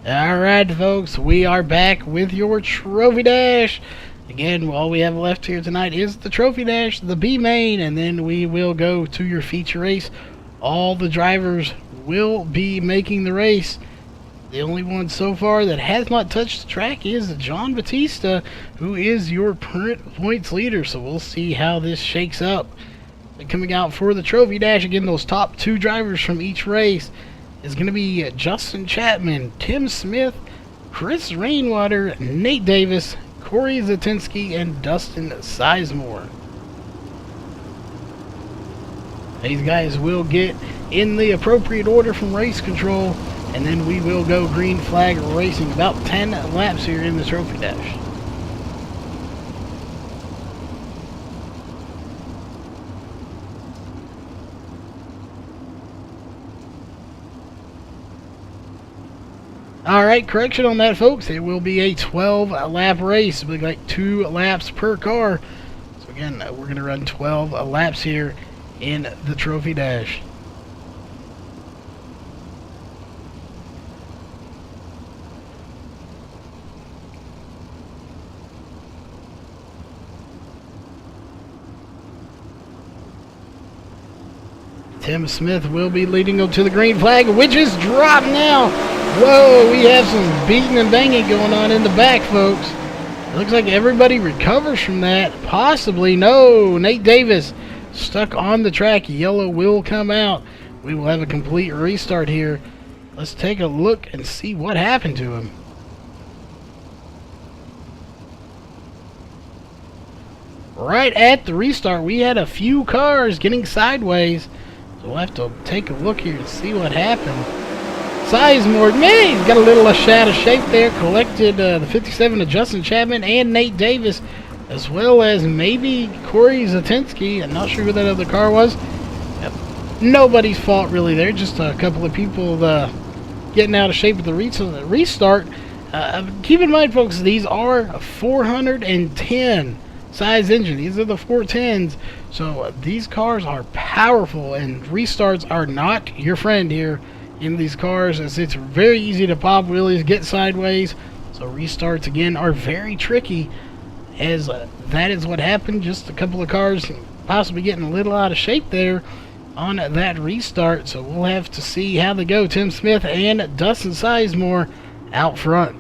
[SPEAKER 1] Alright, folks, we are back with your trophy dash. Again, all we have left here tonight is the trophy dash, the B main, and then we will go to your feature race. All the drivers will be making the race. The only one so far that has not touched the track is John Batista, who is your current points leader. So we'll see how this shakes up. And coming out for the trophy dash, again, those top 2 drivers from each race is going to be Justin Chapman, Tim Smith, Chris Rainwater, Nate Davis, Corey Zatinsky, and Dustin Sizemore. These guys will get in the appropriate order from race control, and then we will go green flag racing. About 10 laps here in the trophy dash. Alright, correction on that, folks. It will be a 12-lap race. It'll be like 2 laps per car. So again, we're going to run 12 laps here in the trophy dash. Tim Smith will be leading up to the green flag, which is dropped now. Whoa, we have some beating and banging going on in the back, folks. It looks like everybody recovers from that. Possibly. No, Nate Davis stuck on the track. Yellow will come out. We will have a complete restart here. Let's take a look and see what happened to him. Right at the restart, we had a few cars getting sideways. So we'll have to take a look here to see what happened. Sizemore, man, he's got a little out of shape there. Collected the 57 of Justin Chapman and Nate Davis, as well as maybe Corey Zatinsky. I'm not sure who that other car was. Nobody's fault really there. Just a couple of people getting out of shape at the restart. Keep in mind, folks, these are 410 size engine. These are the 410s. So these cars are powerful, and restarts are not your friend here in these cars, as it's very easy to pop wheelies, get sideways. So restarts again are very tricky, as that is what happened. Just a couple of cars possibly getting a little out of shape there on that restart. So we'll have to see how they go. Tim Smith and Dustin Sizemore out front.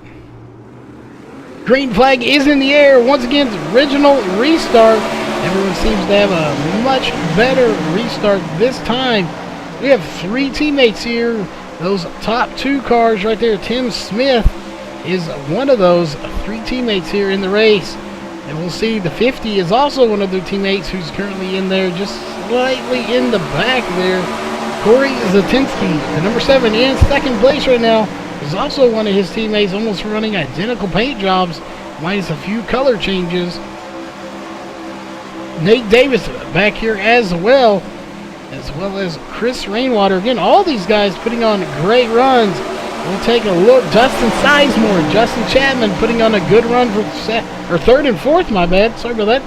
[SPEAKER 1] Green flag is in the air once again. Original restart. Everyone seems to have a much better restart this time. We have 3 teammates here. Those top 2 cars right there. Tim Smith is one of those 3 teammates here in the race. And we'll see the 50 is also one of their teammates who's currently in there, just slightly in the back there. Corey Zatinsky, the number 7 in second place right now, is also one of his teammates, almost running identical paint jobs, minus a few color changes. Nate Davis back here as well as Chris Rainwater. Again, all these guys putting on great runs. We'll take a look. Dustin Sizemore, Justin Chapman putting on a good run for 3rd and 4th, my bad. Sorry about that.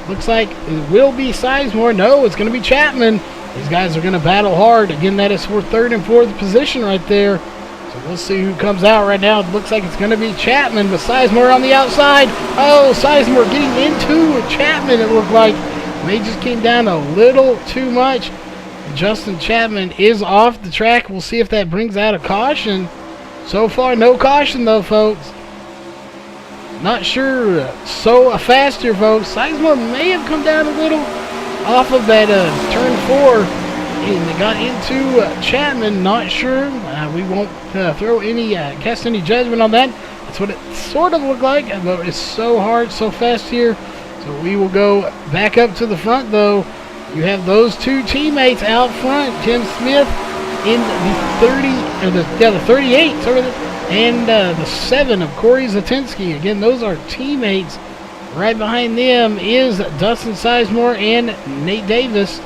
[SPEAKER 1] Looks like it will be Sizemore. No, it's going to be Chapman. These guys are going to battle hard. Again, that is for 3rd and 4th position right there. So we'll see who comes out right now. It looks like it's going to be Chapman, but Sizemore on the outside. Oh, Sizemore getting into Chapman, it looked like. They just came down a little too much. Justin Chapman is off the track. We'll see if that brings out a caution. So far, no caution though, folks. Not sure. So fast here, folks. Sizemore may have come down a little off of that turn 4, and they got into Chapman. Not sure. We won't cast any judgment on that. That's what it sort of looked like, but it's so hard, so fast here. So we will go back up to the front though. You have those 2 teammates out front. Tim Smith in the 38, and the 7 of Corey Zatinsky. Again, those are teammates. Right behind them is Dustin Sizemore and Nate Davis.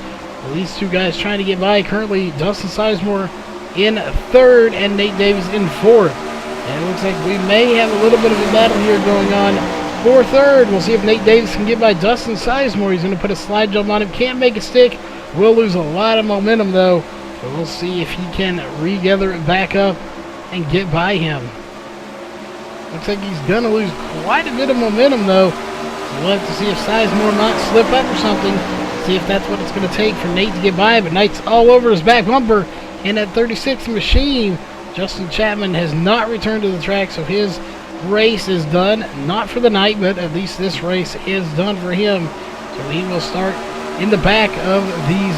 [SPEAKER 1] These 2 guys trying to get by. Currently, Dustin Sizemore in 3rd and Nate Davis in 4th. And it looks like we may have a little bit of a battle here going on for 3rd. We'll see if Nate Davis can get by Dustin Sizemore. He's going to put a slide jump on him. Can't make it stick. Will lose a lot of momentum though. So we'll see if he can regather it back up and get by him. Looks like he's going to lose quite a bit of momentum though. So we'll have to see if Sizemore might slip up or something. See if that's what it's going to take for Nate to get by. But Nate's all over his back bumper in that 36 machine. Justin Chapman has not returned to the track, so his race is done. Not for the night, but at least this race is done for him. So he will start in the back of these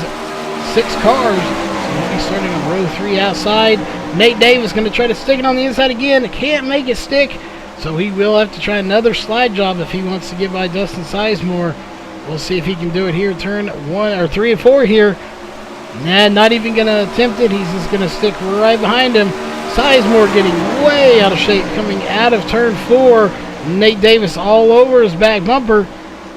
[SPEAKER 1] 6 cars. So we'll be starting on row 3 outside. Nate Davis going to try to stick it on the inside again. Can't make it stick, so he will have to try another slide job if he wants to get by Dustin Sizemore. We'll see if he can do it here. Turn 1 or 3 and 4 here. Nah, not even going to attempt it. He's just going to stick right behind him. Sizemore getting way out of shape coming out of turn 4. Nate Davis all over his back bumper.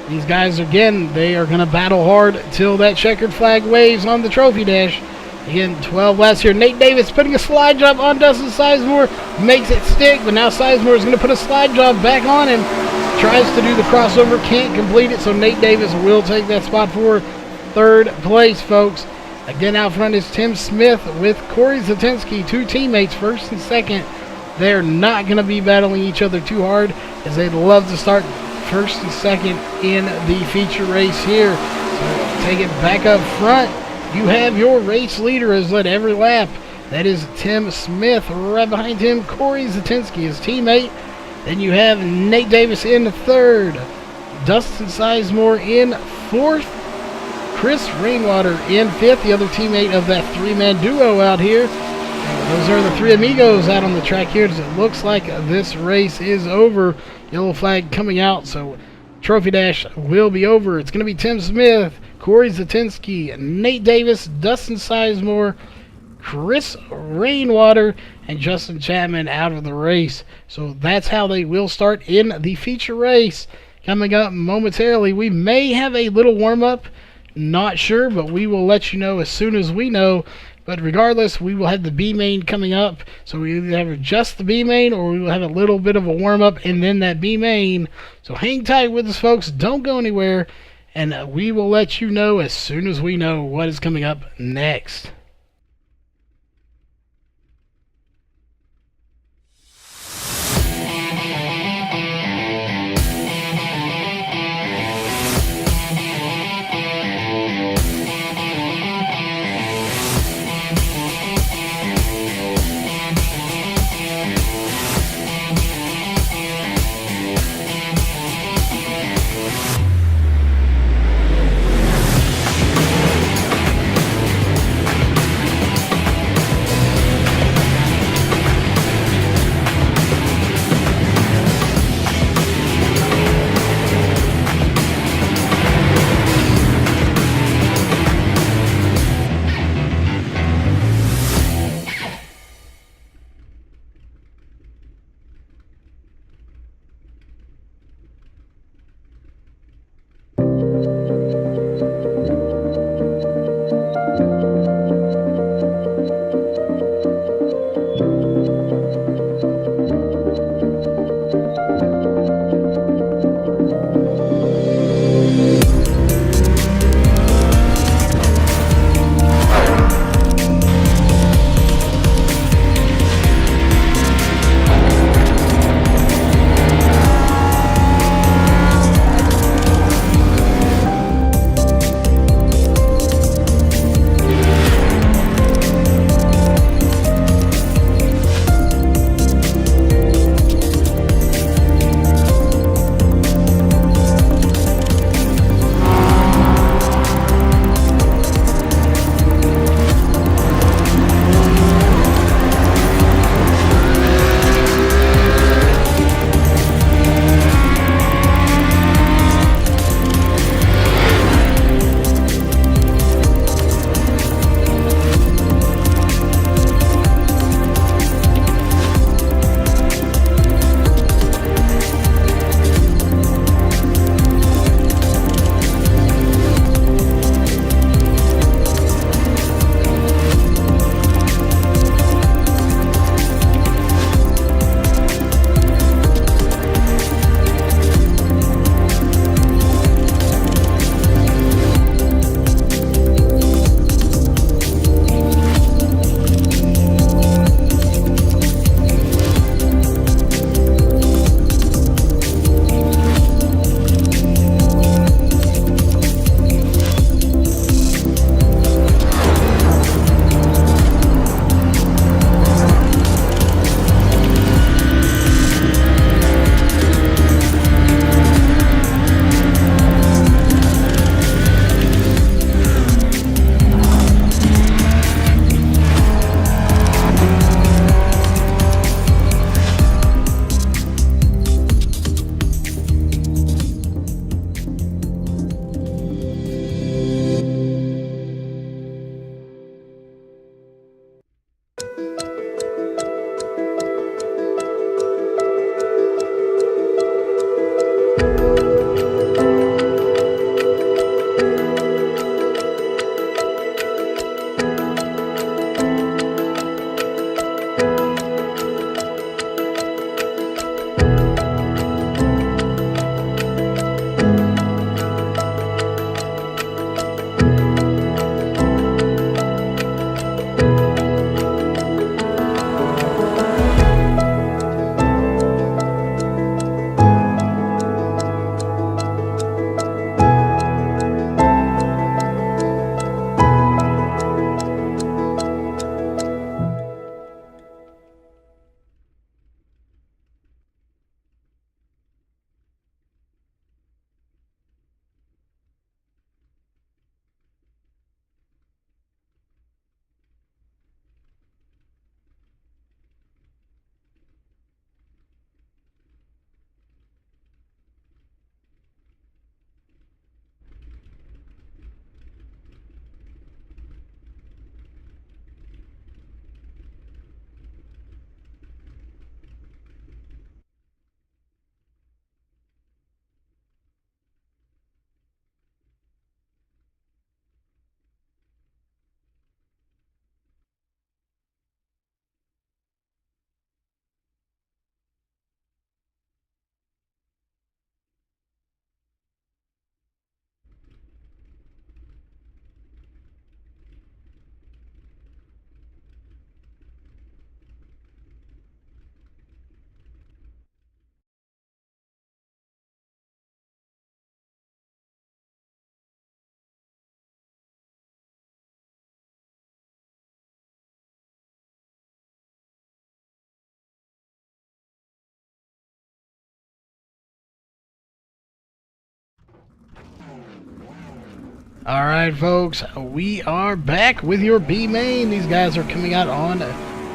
[SPEAKER 1] These guys, again, they are going to battle hard till that checkered flag waves on the trophy dash. Again, 12 laps here. Nate Davis putting a slide job on Dustin Sizemore. Makes it stick, but now Sizemore is going to put a slide job back on him. Tries to do the crossover, can't complete it, so Nate Davis will take that spot for 3rd place, folks. Again, out front is Tim Smith with Corey Zatinsky, 2 teammates, 1st and 2nd. They're not going to be battling each other too hard, as they'd love to start 1st and 2nd in the feature race here. So take it back up front. You have your race leader has led every lap. That is Tim Smith. Right behind him, Corey Zatinsky, his teammate. Then you have Nate Davis in 3rd. Dustin Sizemore in 4th. Chris Rainwater in 5th, the other teammate of that 3-man duo out here. Those are the 3 amigos out on the track here. It looks like this race is over. Yellow flag coming out, so Trophy Dash will be over. It's going to be Tim Smith, Corey Zatinsky, Nate Davis, Dustin Sizemore, Chris Rainwater, and Justin Chapman out of the race. So that's how they will start in the feature race. Coming up momentarily, we may have a little warm-up. Not sure, but we will let you know as soon as we know. But regardless, we will have the B main coming up. So we either have just the B main or we will have a little bit of a warm-up and then that B main. So hang tight with us, folks. Don't go anywhere. And we will let you know as soon as we know what is coming up next. Alright folks, we are back with your B main. These guys are coming out on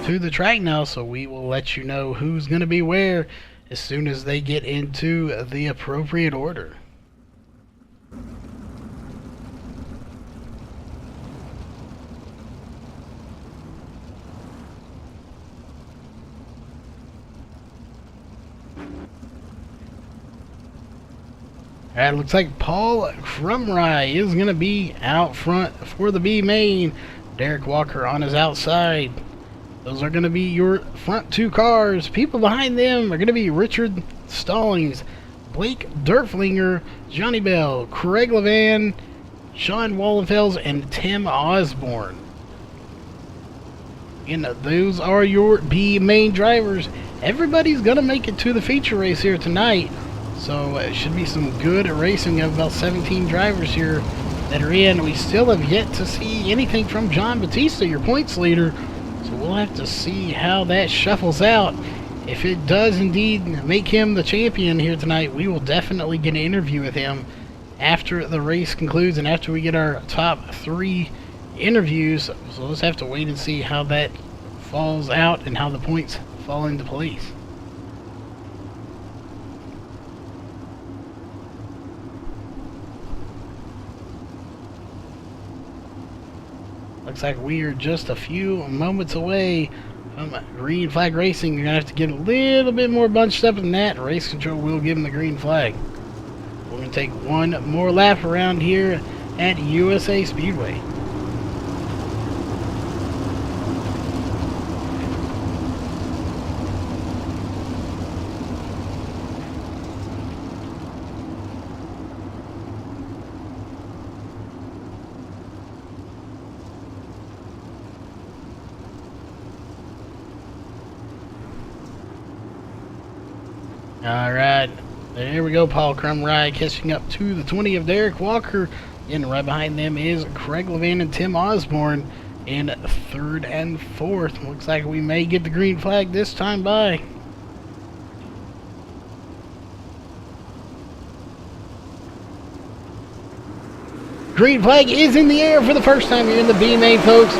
[SPEAKER 1] to the track now, so we will let you know who's going to be where as soon as they get into the appropriate order. Alright, looks like Paul Crumry is going to be out front for the B main. Derek Walker on his outside. Those are going to be your front two cars. People behind them are going to be Richard Stallings, Blake Durflinger, Johnny Bell, Craig Levan, Sean Wallenfels, and Tim Osborne. And those are your B main drivers. Everybody's going to make it to the feature race here tonight. So it should be some good racing. We have about 17 drivers here that are in. We still have yet to see anything from John Batista, your points leader. So we'll have to see how that shuffles out. If it does indeed make him the champion here tonight, we will definitely get an interview with him after the race concludes and after we get our top 3 interviews. So let's have to wait and see how that falls out and how the points fall into place. Looks like we are just a few moments away from green flag racing. You're going to have to get a little bit more bunched up than that. Race control will give them the green flag. We're going to take one more lap around here at USA Speedway. Alright, there we go. Paul Crumry catching up to the 20 of Derek Walker. And right behind them is Craig Levan and Tim Osborne in 3rd and 4th. Looks like we may get the green flag this time by. Green flag is in the air for the first time here in the B main, folks.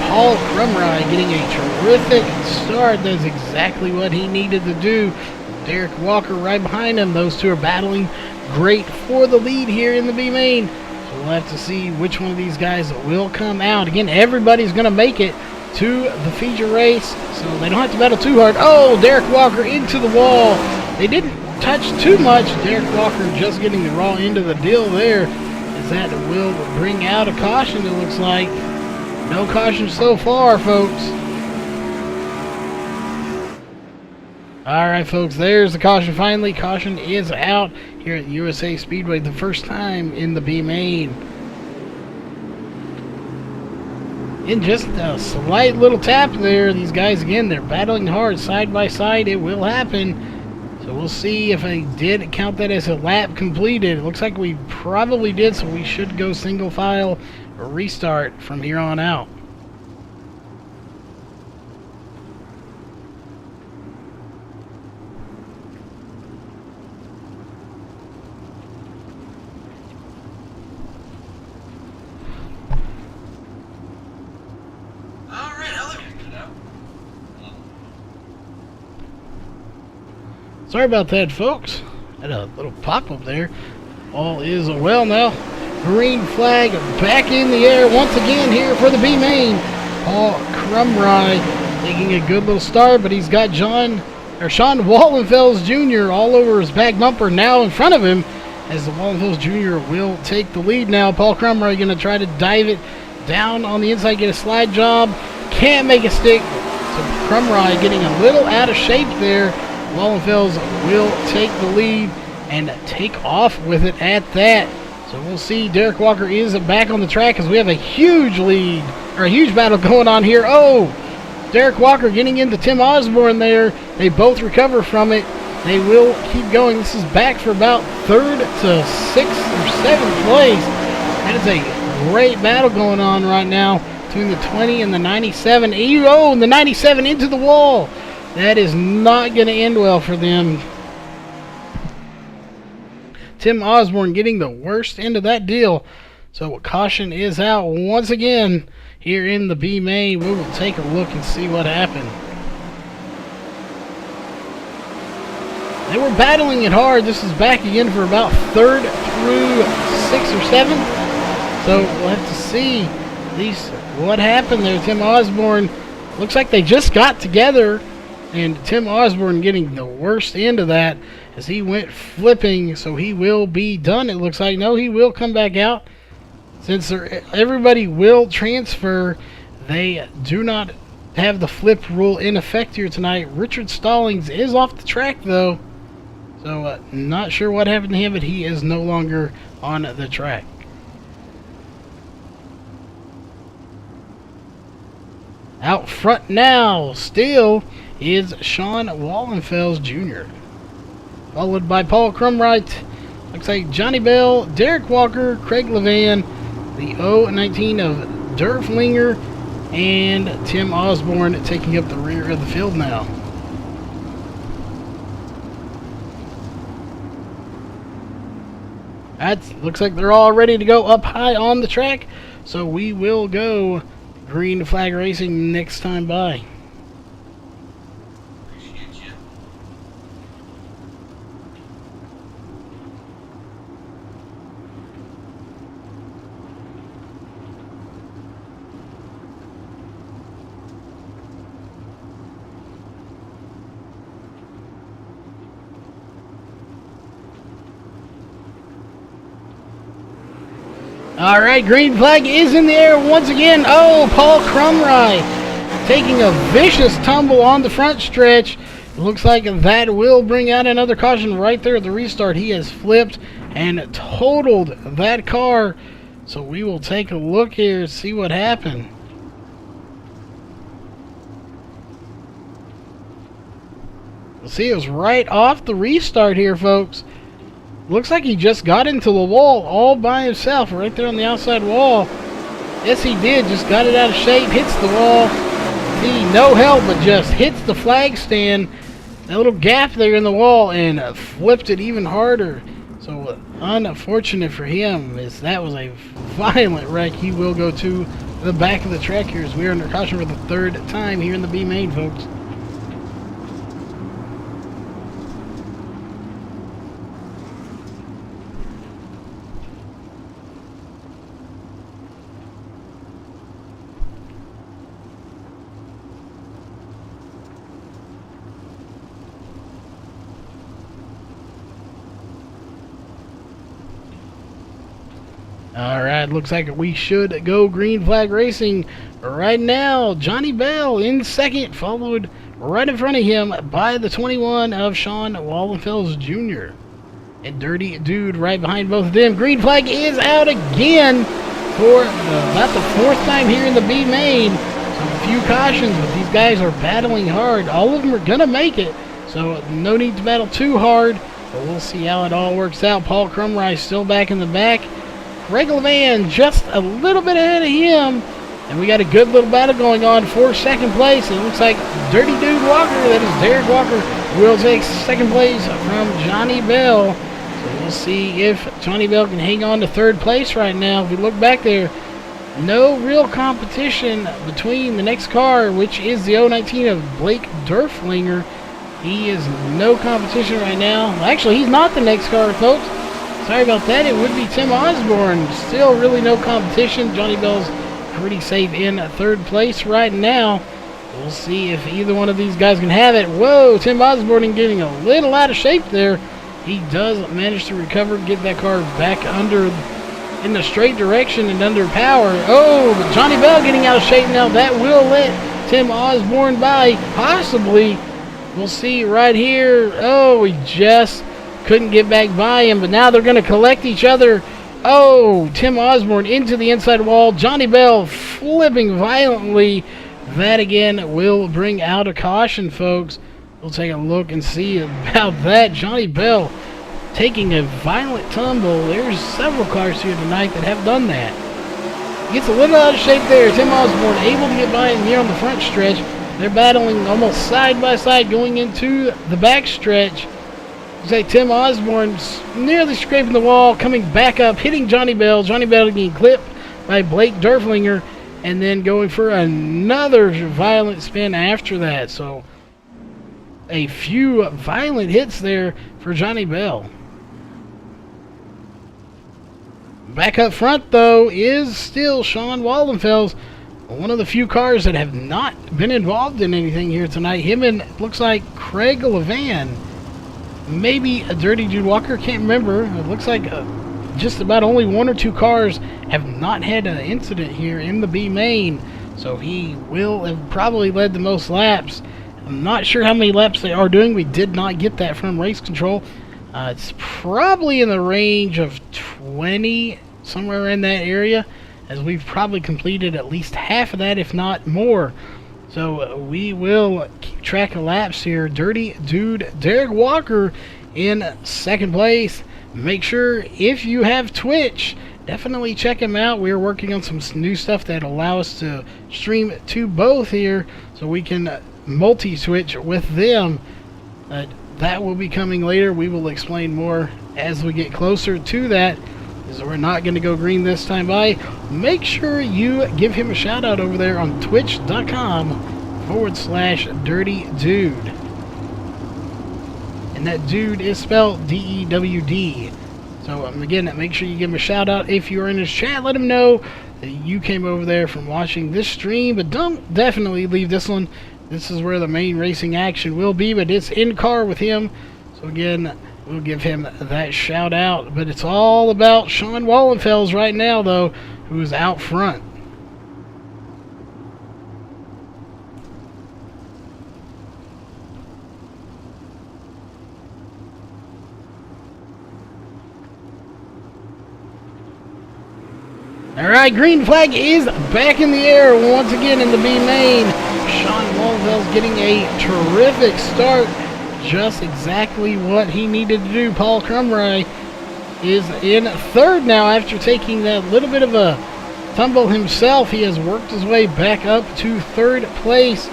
[SPEAKER 1] Paul Crumry getting a terrific start. That's exactly what he needed to do. Derek Walker right behind him. Those two are battling great for the lead here in the B main. So we'll have to see which one of these guys will come out. Again, everybody's going to make it to the feature race, so they don't have to battle too hard. Oh, Derek Walker into the wall. They didn't touch too much. Derek Walker just getting the raw end of the deal there, as that will bring out a caution, it looks like. No caution so far, folks. Alright, folks, there's the caution finally. Caution is out here at USA Speedway, the first time in the B main. In just a slight little tap there, these guys, again, they're battling hard side by side. It will happen. So we'll see if I did count that as a lap completed. It looks like we probably did, so we should go single file or restart from here on out. Sorry about that, folks. Had a little pop-up there. All is well now. Green flag back in the air once again here for the B main. Paul Crumry taking a good little start, but he's got Sean Wallenfels Jr. all over his back bumper now in front of him, as the Wallenfels Jr. will take the lead now. Paul Crumry going to try to dive it down on the inside, get a slide job. Can't make it stick. So Crumry getting a little out of shape there. Wallenfels will take the lead and take off with it at that. So we'll see. Derek Walker is back on the track as we have a huge lead, or a huge battle going on here. Oh, Derek Walker getting into Tim Osborne there. They both recover from it. They will keep going. This is back for about 3rd to 6th or 7th place. That is a great battle going on right now between the 20 and the 97. Oh, and the 97 into the wall. That is not going to end well for them. Tim Osborne getting the worst end of that deal. So caution is out once again here in the B main. We will take a look and see what happened. They were battling it hard. This is back again for about 3rd through 6th or 7th. So we'll have to see at least what happened there. Tim Osborne, looks like they just got together, and Tim Osborne getting the worst end of that as he went flipping. So he will be done, it looks like. No, he will come back out. Since everybody will transfer, they do not have the flip rule in effect here tonight. Richard Stallings is off the track, though. So, not sure what happened to him, but he is no longer on the track. Out front now, still, is Sean Wallenfels Jr. Followed by Paul Crumwright. Looks like Johnny Bell, Derek Walker, Craig Levan, the 019 of Durflinger, and Tim Osborne taking up the rear of the field now. Looks like they're all ready to go up high on the track, so we will go green flag racing next time by. Alright, green flag is in the air once again. Oh, Paul Crumwright taking a vicious tumble on the front stretch. Looks like that will bring out another caution right there at the restart. He has flipped and totaled that car. So we will take a look here and see what happened. See, it was right off the restart here, folks. Looks like he just got into the wall all by himself, right there on the outside wall. Yes, he did. Just got it out of shape, hits the wall. See, no help, but just hits the flag stand. That little gap there in the wall, and flipped it even harder. So unfortunate for him, as that was a violent wreck. He will go to the back of the track here as we are under caution for the 3rd time here in the B main, folks. Alright, looks like we should go green flag racing right now. Johnny Bell in 2nd, followed right in front of him by the 21 of Sean Wallenfels Jr. And Dirty Dude right behind both of them. Green flag is out again for about the 4th time here in the B main. So a few cautions, but these guys are battling hard. All of them are going to make it, so no need to battle too hard. But we'll see how it all works out. Paul Crumwright still back in the back. Craig Levan just a little bit ahead of him. And we got a good little battle going on for 2nd place. It looks like Dirty Dude Walker, that is Derek Walker, will take 2nd place from Johnny Bell. So we'll see if Johnny Bell can hang on to 3rd place right now. If we look back there, no real competition between the next car, which is the 019 of Blake Durflinger. He is no competition right now. Actually, he's not the next car, folks. Sorry about that. It would be Tim Osborne. Still really no competition. Johnny Bell's pretty safe in 3rd place right now. We'll see if either one of these guys can have it. Whoa, Tim Osborne getting a little out of shape there. He does manage to recover, get that car back in the straight direction and under power. Oh, but Johnny Bell getting out of shape now. That will let Tim Osborne by, possibly. We'll see right here. Oh, he just couldn't get back by him, but now they're going to collect each other. Oh, Tim Osborne into the inside wall. Johnny Bell flipping violently. That again will bring out a caution, folks. We'll take a look and see about that. Johnny Bell taking a violent tumble. There's several cars here tonight that have done that. Gets a little out of shape there. Tim Osborne able to get by him here on the front stretch. They're battling almost side by side going into the back stretch. Say Tim Osborne's nearly scraping the wall, coming back up, hitting Johnny Bell. Johnny Bell getting clipped by Blake Derflinger, and then going for another violent spin after that. So a few violent hits there for Johnny Bell. Back up front, though, is still Sean Wallenfels, one of the few cars that have not been involved in anything here tonight. Him and, looks like, Craig Levan. Maybe a Dirty Dude Walker, can't remember. It looks like just about only one or two cars have not had an incident here in the B main. So he will have probably led the most laps. I'm not sure how many laps they are doing. We did not get that from race control. It's probably in the range of 20, somewhere in that area, as we've probably completed at least half of that, if not more. So we will keep track of laps here. Dirty Dude Derek Walker in second place. Make sure if you have Twitch, definitely check him out. We're working on some new stuff that allow us to stream to both here, so we can multi-switch with them. That will be coming later. We will explain more as we get closer to that, because we're not going to go green this time by. Make sure you give him a shout out over there on twitch.com/Dirty Dude. And that dude is spelled D-E-W-D. So again, make sure you give him a shout out if you're in his chat. Let him know that you came over there from watching this stream, but don't definitely leave this one. This is where the main racing action will be, but it's in car with him. So again, we'll give him that shout out. But it's all about Sean Wallenfels right now, though, who is out front. Alright, green flag is back in the air once again in the B main. Sean Wallenfels getting a terrific start. Just exactly what he needed to do. Paul Crumry is in third now after taking that little bit of a tumble himself. He has worked his way back up to third place.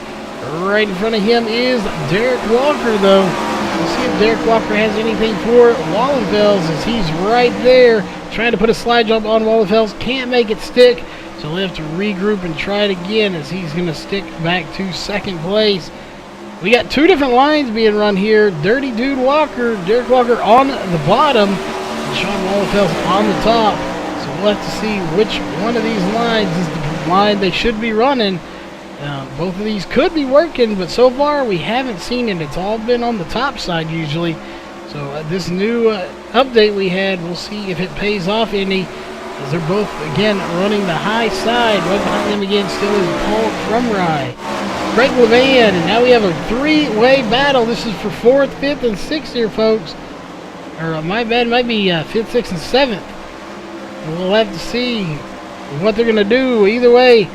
[SPEAKER 1] Right in front of him is Derek Walker, though. We'll see if Derek Walker has anything for Wallenfels, as he's right there trying to put a slide jump on Wallenfels. Can't make it stick, so he'll have to regroup and try it again, as he's going to stick back to second place. We got two different lines being run here. Dirty Dude Walker, Derek Walker on the bottom, and Sean Wallenfels on the top. So we'll have to see which one of these lines is the line they should be running. Both of these could be working, but so far we haven't seen it. It's all been on the top side usually. So this new update we had, we'll see if it pays off any, as they're both, again, running the high side. Right behind them again still is Paul Crumry, Craig Levan, and now we have a three-way battle. This is for 4th, 5th, and 6th here, folks. Or my bad, it might be 5th, 6th, and 7th. We'll have to see what they're going to do. Either way,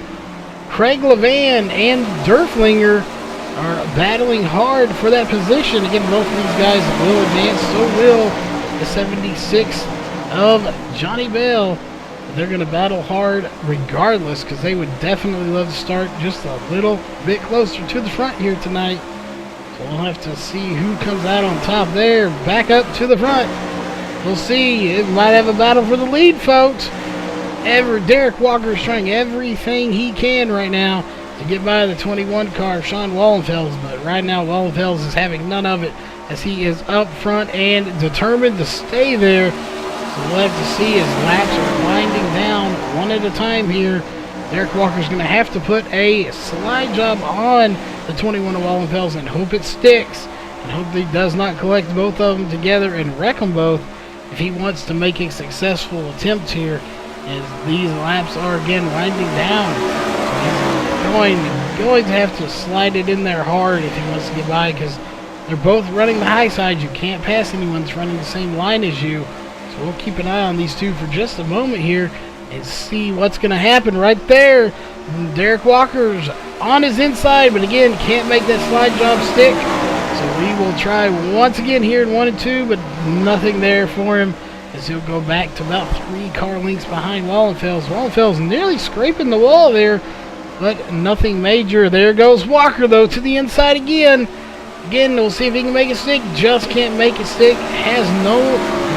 [SPEAKER 1] Craig Levan and Derflinger are battling hard for that position. Again, both of these guys will advance. So will the 76 of Johnny Bell. They're going to battle hard regardless, because they would definitely love to start just a little bit closer to the front here tonight. So we'll have to see who comes out on top there. Back up to the front. We'll see. It might have a battle for the lead, folks. Derek Walker is trying everything he can right now to get by the 21 car of Sean Wallenfels, but right now Wallenfels is having none of it, as he is up front and determined to stay there. So we'll have to see as laps are winding down one at a time here. Derek Walker's going to have to put a slide job on the 21 of Wallenfels and hope it sticks, and hope he does not collect both of them together and wreck them both if he wants to make a successful attempt here, as these laps are again winding down. So he's going to have to slide it in there hard if he wants to get by, because they're both running the high side. You can't pass anyone that's running the same line as you. So we'll keep an eye on these two for just a moment here and see what's going to happen right there. Derek Walker's on his inside, but again, can't make that slide job stick. So we will try once again here in 1 and 2, but nothing there for him, as he'll go back to about 3 car lengths behind Wallenfels. Wallenfels nearly scraping the wall there, but nothing major. There goes Walker, though, to the inside again. Again, we'll see if he can make it stick. Just can't make it stick. Has no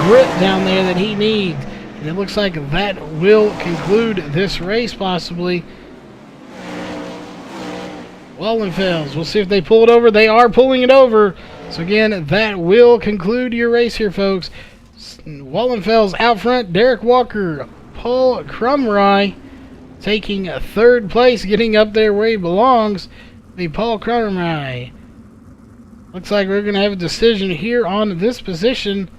[SPEAKER 1] grip down there that he needs. And it looks like that will conclude this race, possibly. Wallenfels, we'll see if they pull it over. They are pulling it over. So again, that will conclude your race here, folks. Wallenfels out front. Derek Walker, Paul Crumry taking third place, getting up there where he belongs. The Paul Crumry. Looks like we're going to have a decision here on this position.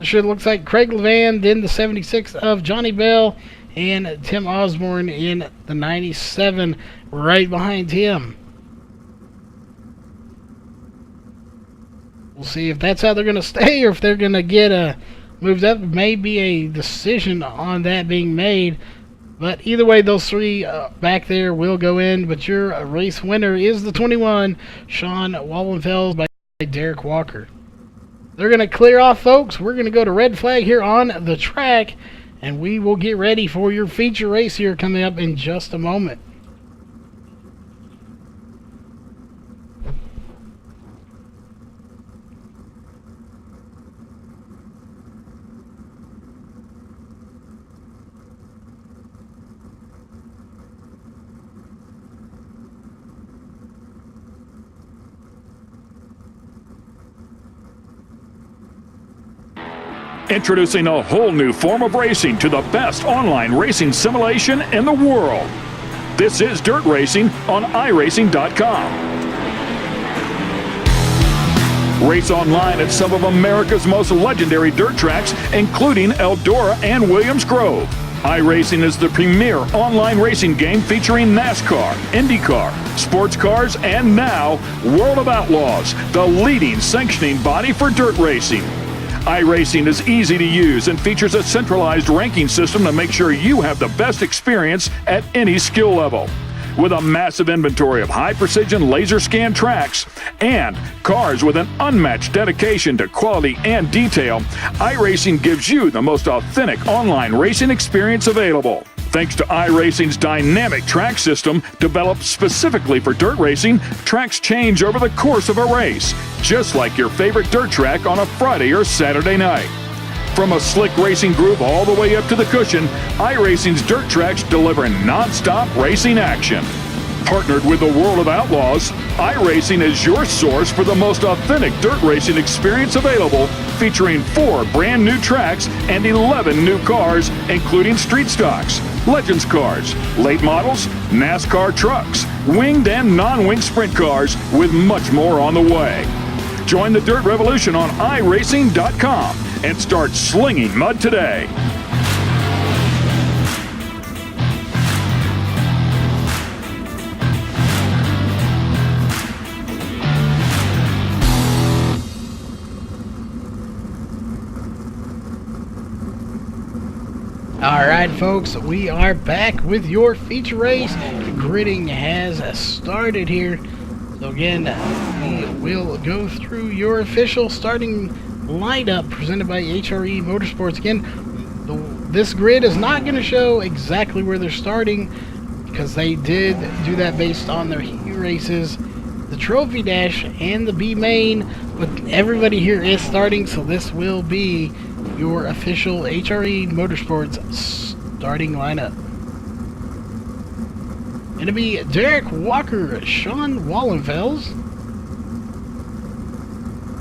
[SPEAKER 1] Sure, looks like Craig Levan, then the 76 of Johnny Bell, and Tim Osborne in the 97 right behind him. We'll see if that's how they're going to stay or if they're going to get moved up. Maybe a decision on that being made. But either way, those three back there will go in. But your race winner is the 21, Sean Wallenfels by Derek Walker. They're going to clear off, folks. We're going to go to red flag here on the track. And we will get ready for your feature race here coming up in just a moment.
[SPEAKER 2] Introducing a whole new form of racing to the best online racing simulation in the world. This is Dirt Racing on iRacing.com. Race online at some of America's most legendary dirt tracks, including Eldora and Williams Grove. iRacing is the premier online racing game featuring NASCAR, IndyCar, sports cars, and now World of Outlaws, the leading sanctioning body for dirt racing. iRacing is easy to use and features a centralized ranking system to make sure you have the best experience at any skill level. With a massive inventory of high-precision laser scan tracks and cars with an unmatched dedication to quality and detail, iRacing gives you the most authentic online racing experience available. Thanks to iRacing's dynamic track system, developed specifically for dirt racing, tracks change over the course of a race, just like your favorite dirt track on a Friday or Saturday night. From a slick racing groove all the way up to the cushion, iRacing's dirt tracks deliver non-stop racing action. Partnered with the World of Outlaws, iRacing is your source for the most authentic dirt racing experience available, featuring 4 brand new tracks and 11 new cars, including street stocks, Legends cars, late models, NASCAR trucks, winged and non-winged sprint cars, with much more on the way. Join the Dirt Revolution on iRacing.com and start slinging mud today.
[SPEAKER 1] Alright, folks, we are back with your feature race. Gridding has started here. So again, we will go through your official starting lineup presented by HRE Motorsports. Again, this grid is not going to show exactly where they're starting because they did do that based on their heat races, the Trophy Dash, and the B Main. But everybody here is starting, so this will be your official HRE Motorsports starting lineup. It'll be Derek Walker, Sean Wallenfels,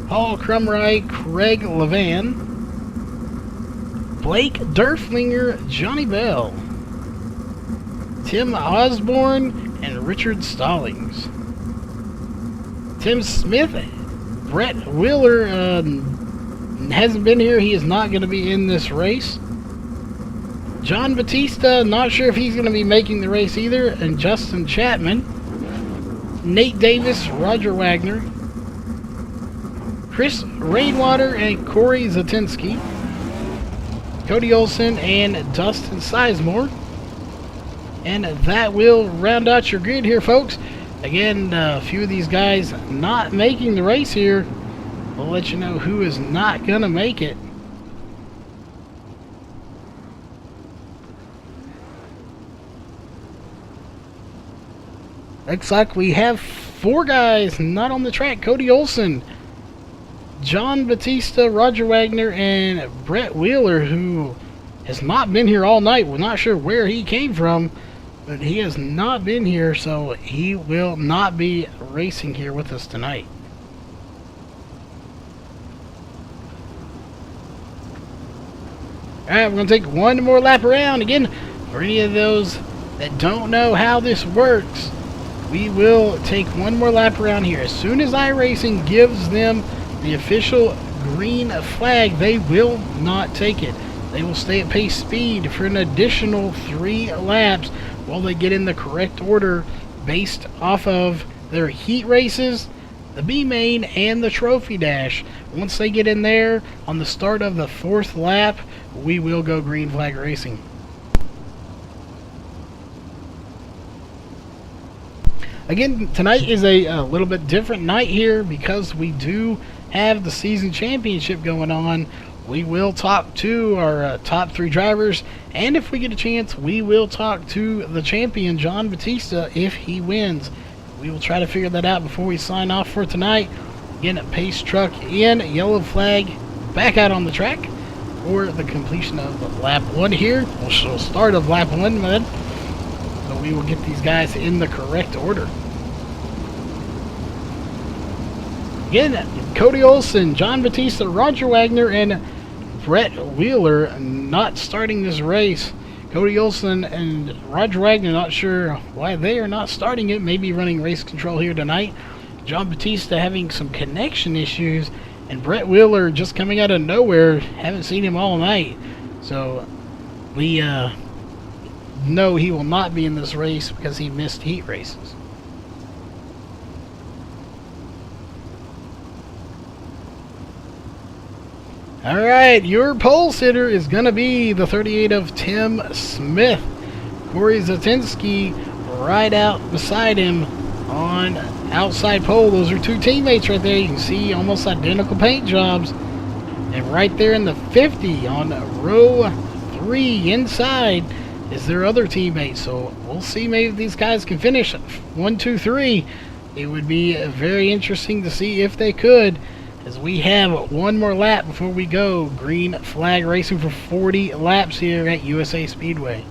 [SPEAKER 1] Paul Crumry, Craig Levan, Blake Durflinger, Johnny Bell, Tim Osborne, and Richard Stallings. Tim Smith, Brett Wheeler hasn't been here. He is not going to be in this race. John Batista, not sure if he's going to be making the race either. And Justin Chapman, Nate Davis, Roger Wagner, Chris Rainwater, and Corey Zatinsky, Cody Olson, and Dustin Sizemore. And that will round out your grid here, folks. Again, a few of these guys not making the race here. We'll let you know who is not going to make it. Looks like we have 4 guys not on the track. Cody Olsen, John Batista, Roger Wagner, and Brett Wheeler, who has not been here all night. We're not sure where he came from, but he has not been here, so he will not be racing here with us tonight. Alright, we're going to take one more lap around. Again, for any of those that don't know how this works, we will take one more lap around here. As soon as iRacing gives them the official green flag, they will not take it. They will stay at pace speed for an additional 3 laps while they get in the correct order based off of their heat races, the B main, and the trophy dash. Once they get in there on the start of the 4th lap, we will go green flag racing. Again, tonight is a little bit different night here because we do have the season championship going on. We will talk to our top 3 drivers, and if we get a chance, we will talk to the champion, John Batista, if he wins. We will try to figure that out before we sign off for tonight. Again, a pace truck in, yellow flag back out on the track for the completion of lap 1 here. We'll start of lap 1 then. So we will get these guys in the correct order. Again, Cody Olsen, John Batista, Roger Wagner, and Brett Wheeler not starting this race. Cody Olsen and Roger Wagner, not sure why they are not starting it. Maybe running race control here tonight. John Batista having some connection issues. And Brett Wheeler just coming out of nowhere. Haven't seen him all night. So we know he will not be in this race because he missed heat races. Alright, your pole sitter is going to be the 38 of Tim Smith. Corey Zatinsky right out beside him on outside pole. Those are 2 teammates right there. You can see almost identical paint jobs. And right there in the 50 on row 3 inside is their other teammate. So we'll see maybe these guys can finish 1, 2, 3. It would be very interesting to see if they could, as we have one more lap before we go green flag racing for 40 laps here at USA Speedway.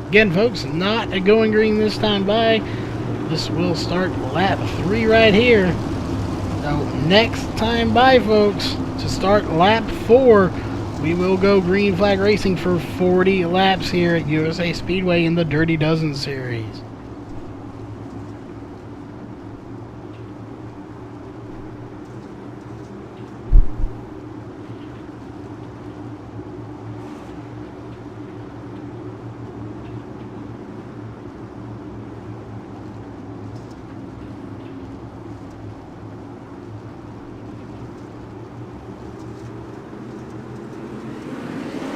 [SPEAKER 1] Again, folks, not a going green this time by. This will start lap 3 right here. So next time by, folks, to start lap 4, we will go green flag racing for 40 laps here at USA Speedway in the Dirty Dozen series.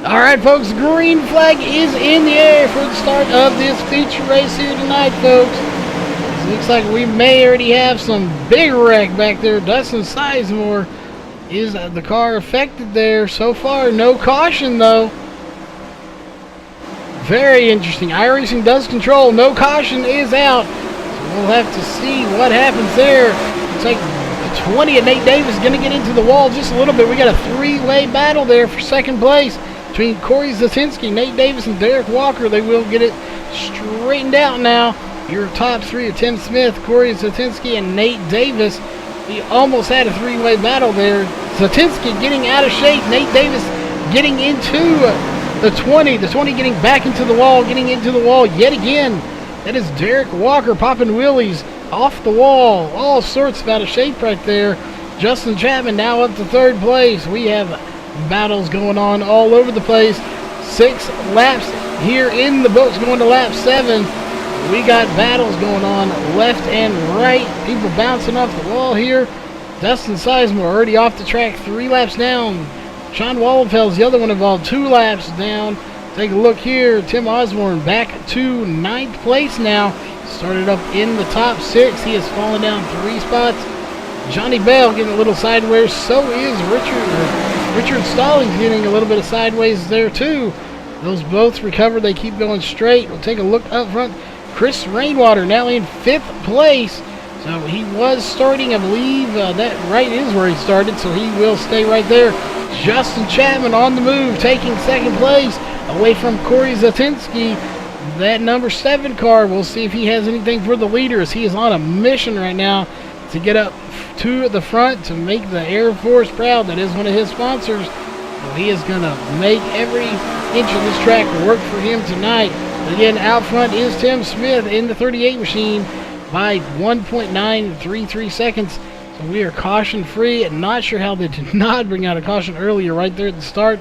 [SPEAKER 1] Alright, folks, green flag is in the air for the start of this feature race here tonight, folks. It looks like we may already have some big wreck back there. Dustin Sizemore is the car affected there. So far, no caution, though. Very interesting. iRacing does control. No caution is out. So we'll have to see what happens there. Looks like the 20 of Nate Davis is going to get into the wall just a little bit. We got a 3-way battle there for second place between Corey Zatinsky, Nate Davis, and Derek Walker. They will get it straightened out now. Your top 3 are Tim Smith, Corey Zatinsky, and Nate Davis. We almost had a 3-way battle there. Zatinsky getting out of shape. Nate Davis getting into the 20. The 20 getting back into the wall, getting into the wall yet again. That is Derek Walker popping wheelies off the wall. All sorts of out of shape right there. Justin Chapman now up to 3rd place. We have battles going on all over the place. 6 laps here in the books, going to lap 7. We got battles going on left and right. People bouncing off the wall here. Dustin Sizemore already off the track, 3 laps down. Sean Wallenfeld's the other one involved, 2 laps down. Take a look here. Tim Osborne back to 9th place now. Started up in the top 6. He has fallen down 3 spots. Johnny Bell getting a little sideways. So is Richard Stallings getting a little bit of sideways there too. Those both recover. They keep going straight. We'll take a look up front. Chris Rainwater now in 5th place. So he was starting, I believe, that right is where he started, so he will stay right there. Justin Chapman on the move, taking 2nd place away from Corey Zatinsky. That number 7 car, we'll see if he has anything for the leaders. He is on a mission right now to get up to the front to make the Air Force proud. That is one of his sponsors. So he is going to make every inch of this track work for him tonight. Again, out front is Tim Smith in the 38 machine by 1.933 seconds. So we are caution free. Not sure how they did not bring out a caution earlier right there at the start,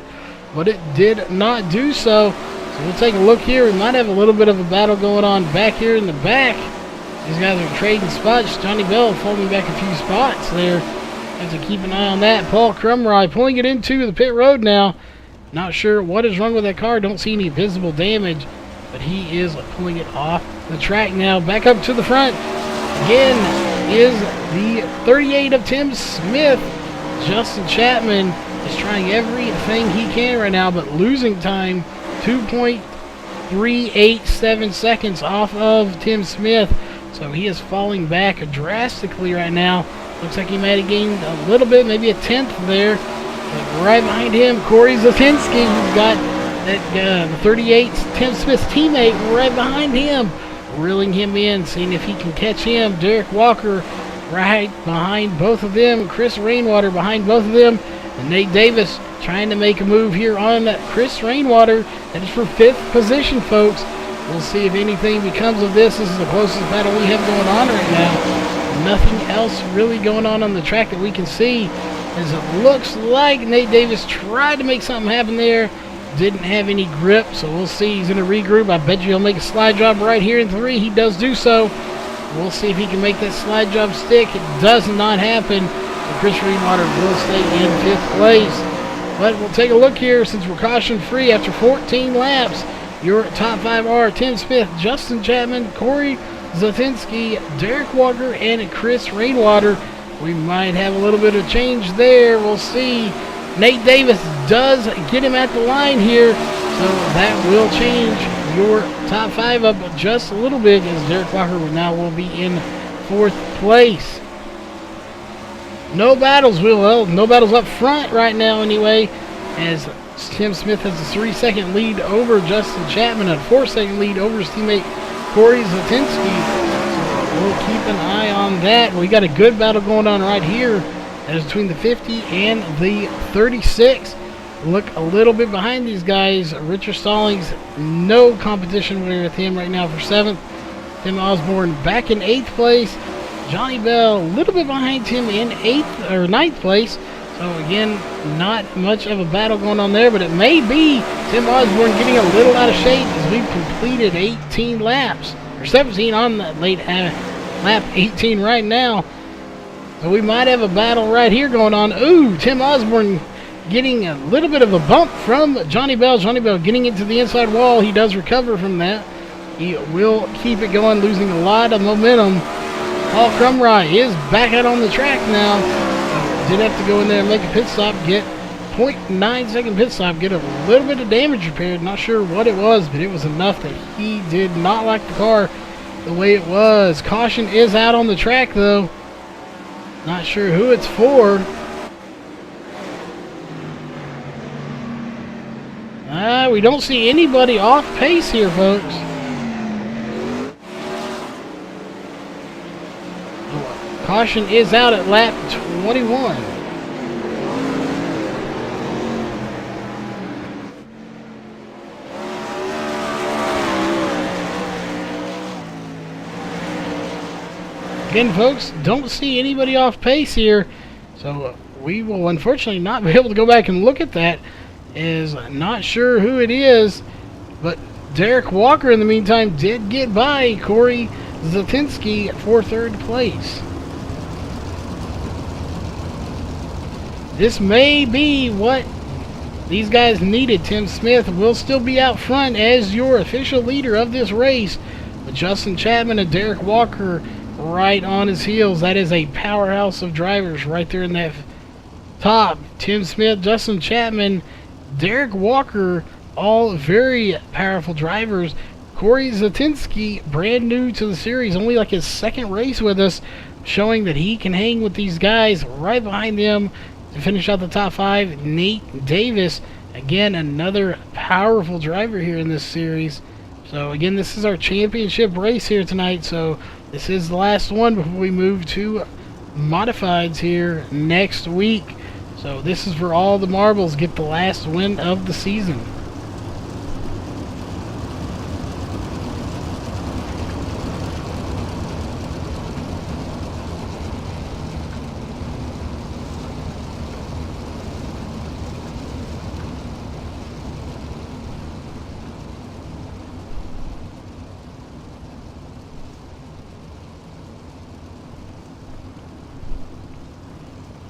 [SPEAKER 1] but it did not do so. So we'll take a look here. We might have a little bit of a battle going on back here in the back. These guys are trading spots. Johnny Bell folding back a few spots there. Have to keep an eye on that. Paul Crumry pulling it into the pit road now. Not sure what is wrong with that car. Don't see any visible damage, but he is pulling it off the track now. Back up to the front again is the 38 of Tim Smith. Justin Chapman is trying everything he can right now, but losing time 2.387 seconds off of Tim Smith. So he is falling back drastically right now. Looks like he might have gained a little bit, maybe a 10th there. But right behind him, Corey Zatinsky, who's got that 38 Tim Smith's teammate right behind him, reeling him in, seeing if he can catch him. Derek Walker right behind both of them. Chris Rainwater behind both of them. And Nate Davis trying to make a move here on Chris Rainwater. That is for 5th position, folks. We'll see if anything becomes of this. This is the closest battle we have going on right now. Nothing else really going on the track that we can see, as it looks like Nate Davis tried to make something happen there. Didn't have any grip, so we'll see. He's going to regroup. I bet you he'll make a slide job right here in 3. He does do so. We'll see if he can make that slide job stick. It does not happen. And Chris Rainwater will stay in 5th place. But we'll take a look here since we're caution free after 14 laps. Your top 5 are Tim Smith, Justin Chapman, Corey Zatinsky, Derek Walker, and Chris Rainwater. We might have a little bit of change there. We'll see. Nate Davis does get him at the line here, so that will change your top 5 up just a little bit, as Derek Walker now will be in 4th place. No battles, no battles up front right now anyway, as Tim Smith has a 3-second lead over Justin Chapman, a 4-second lead over his teammate Corey Zatinsky. So we'll keep an eye on that. We got a good battle going on right here. That is between the 50 and the 36. Look a little bit behind these guys. Richard Stallings, no competition with him right now for 7th. Tim Osborne back in 8th place. Johnny Bell a little bit behind him in 8th or 9th place. So again, not much of a battle going on there, but it may be Tim Osborne getting a little out of shape as we've completed 18 laps, or 17 on that late lap 18 right now. So we might have a battle right here going on. Ooh, Tim Osborne getting a little bit of a bump from Johnny Bell. Johnny Bell getting into the inside wall. He does recover from that. He will keep it going, losing a lot of momentum. Paul Crumry is back out on the track now. Did have to go in there and make a pit stop, get 0.9-second pit stop, get a little bit of damage repaired. Not sure what it was, but it was enough that he did not like the car the way it was. Caution is out on the track, though. Not sure who it's for. We don't see anybody off pace here, folks. Caution is out at lap 21. Again, folks, don't see anybody off pace here, so we will unfortunately not be able to go back and look at that. Is not sure who it is, but Derek Walker in the meantime did get by Corey Zatinsky for 3rd place. This may be what these guys need it. Tim Smith will still be out front as your official leader of this race, with Justin Chapman and Derek Walker right on his heels. That is a powerhouse of drivers right there in that top. Tim Smith, Justin Chapman, Derek Walker, all very powerful drivers. Corey Zatinsky, brand new to the series, only like his second race with us, showing that he can hang with these guys. Right behind them to finish out the top 5, Nate Davis, again another powerful driver here in this series. So again, this is our championship race here tonight, so this is the last one before we move to modifieds here next week. So this is for all the marbles, get the last win of the season.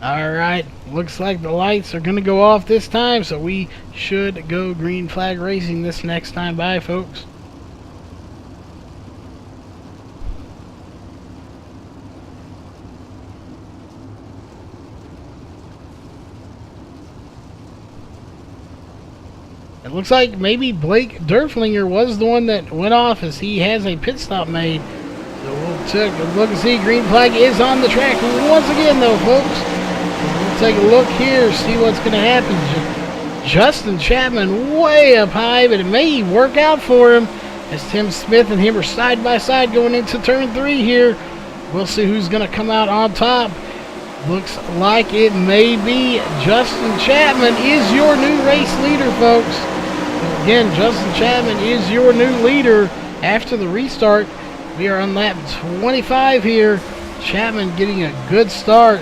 [SPEAKER 1] Alright, looks like the lights are going to go off this time, so we should go green flag racing this next time by, folks. It looks like maybe Blake Derflinger was the one that went off, as he has a pit stop made. So we'll take a look and see. Green flag is on the track once again, though, folks. Take a look here, see what's going to happen. Justin Chapman way up high, but it may work out for him as Tim Smith and him are side by side going into turn 3 here. We'll see who's going to come out on top. Looks like it may be Justin Chapman is your new race leader, folks. Again, Justin Chapman is your new leader after the restart. We are on lap 25 here. Chapman getting a good start.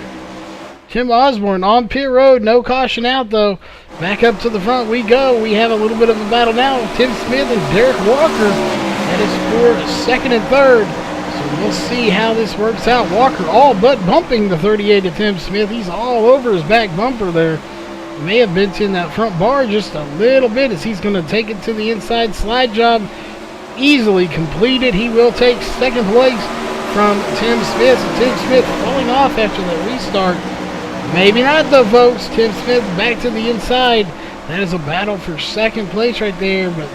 [SPEAKER 1] Tim Osborne on pit road, no caution out though. Back up to the front we go. We have a little bit of a battle now with Tim Smith and Derek Walker. That is for second and third. So we'll see how this works out. Walker all but bumping the 38 of Tim Smith. He's all over his back bumper there. May have bent in that front bar just a little bit as he's going to take it to the inside. Slide job easily completed. He will take second place from Tim Smith. Tim Smith falling off after the restart. Maybe not though, folks. Tim Smith back to the inside. That is a battle for second place right there, but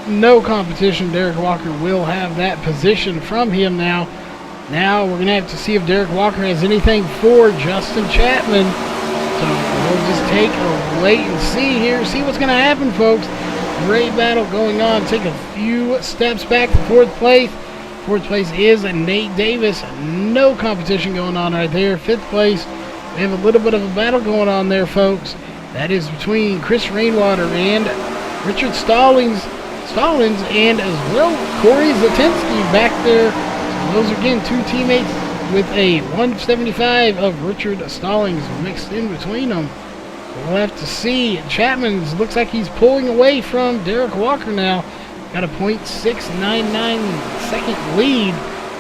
[SPEAKER 1] no competition. Derek Walker will have that position from him now. Now we're going to have to see if Derek Walker has anything for Justin Chapman. So we'll just take a wait and see here. See what's going to happen, folks. Great battle going on. Take a few steps back to fourth place. Fourth place is Nate Davis. No competition going on right there. Fifth place, we have a little bit of a battle going on there, folks. That is between Chris Rainwater and Richard Stallings, and as well Corey Zatinsky back there. So those are again two teammates with a 175 of Richard Stallings mixed in between them. We'll have to see. Chapman's looks like he's pulling away from Derek Walker now. Got a .699 second lead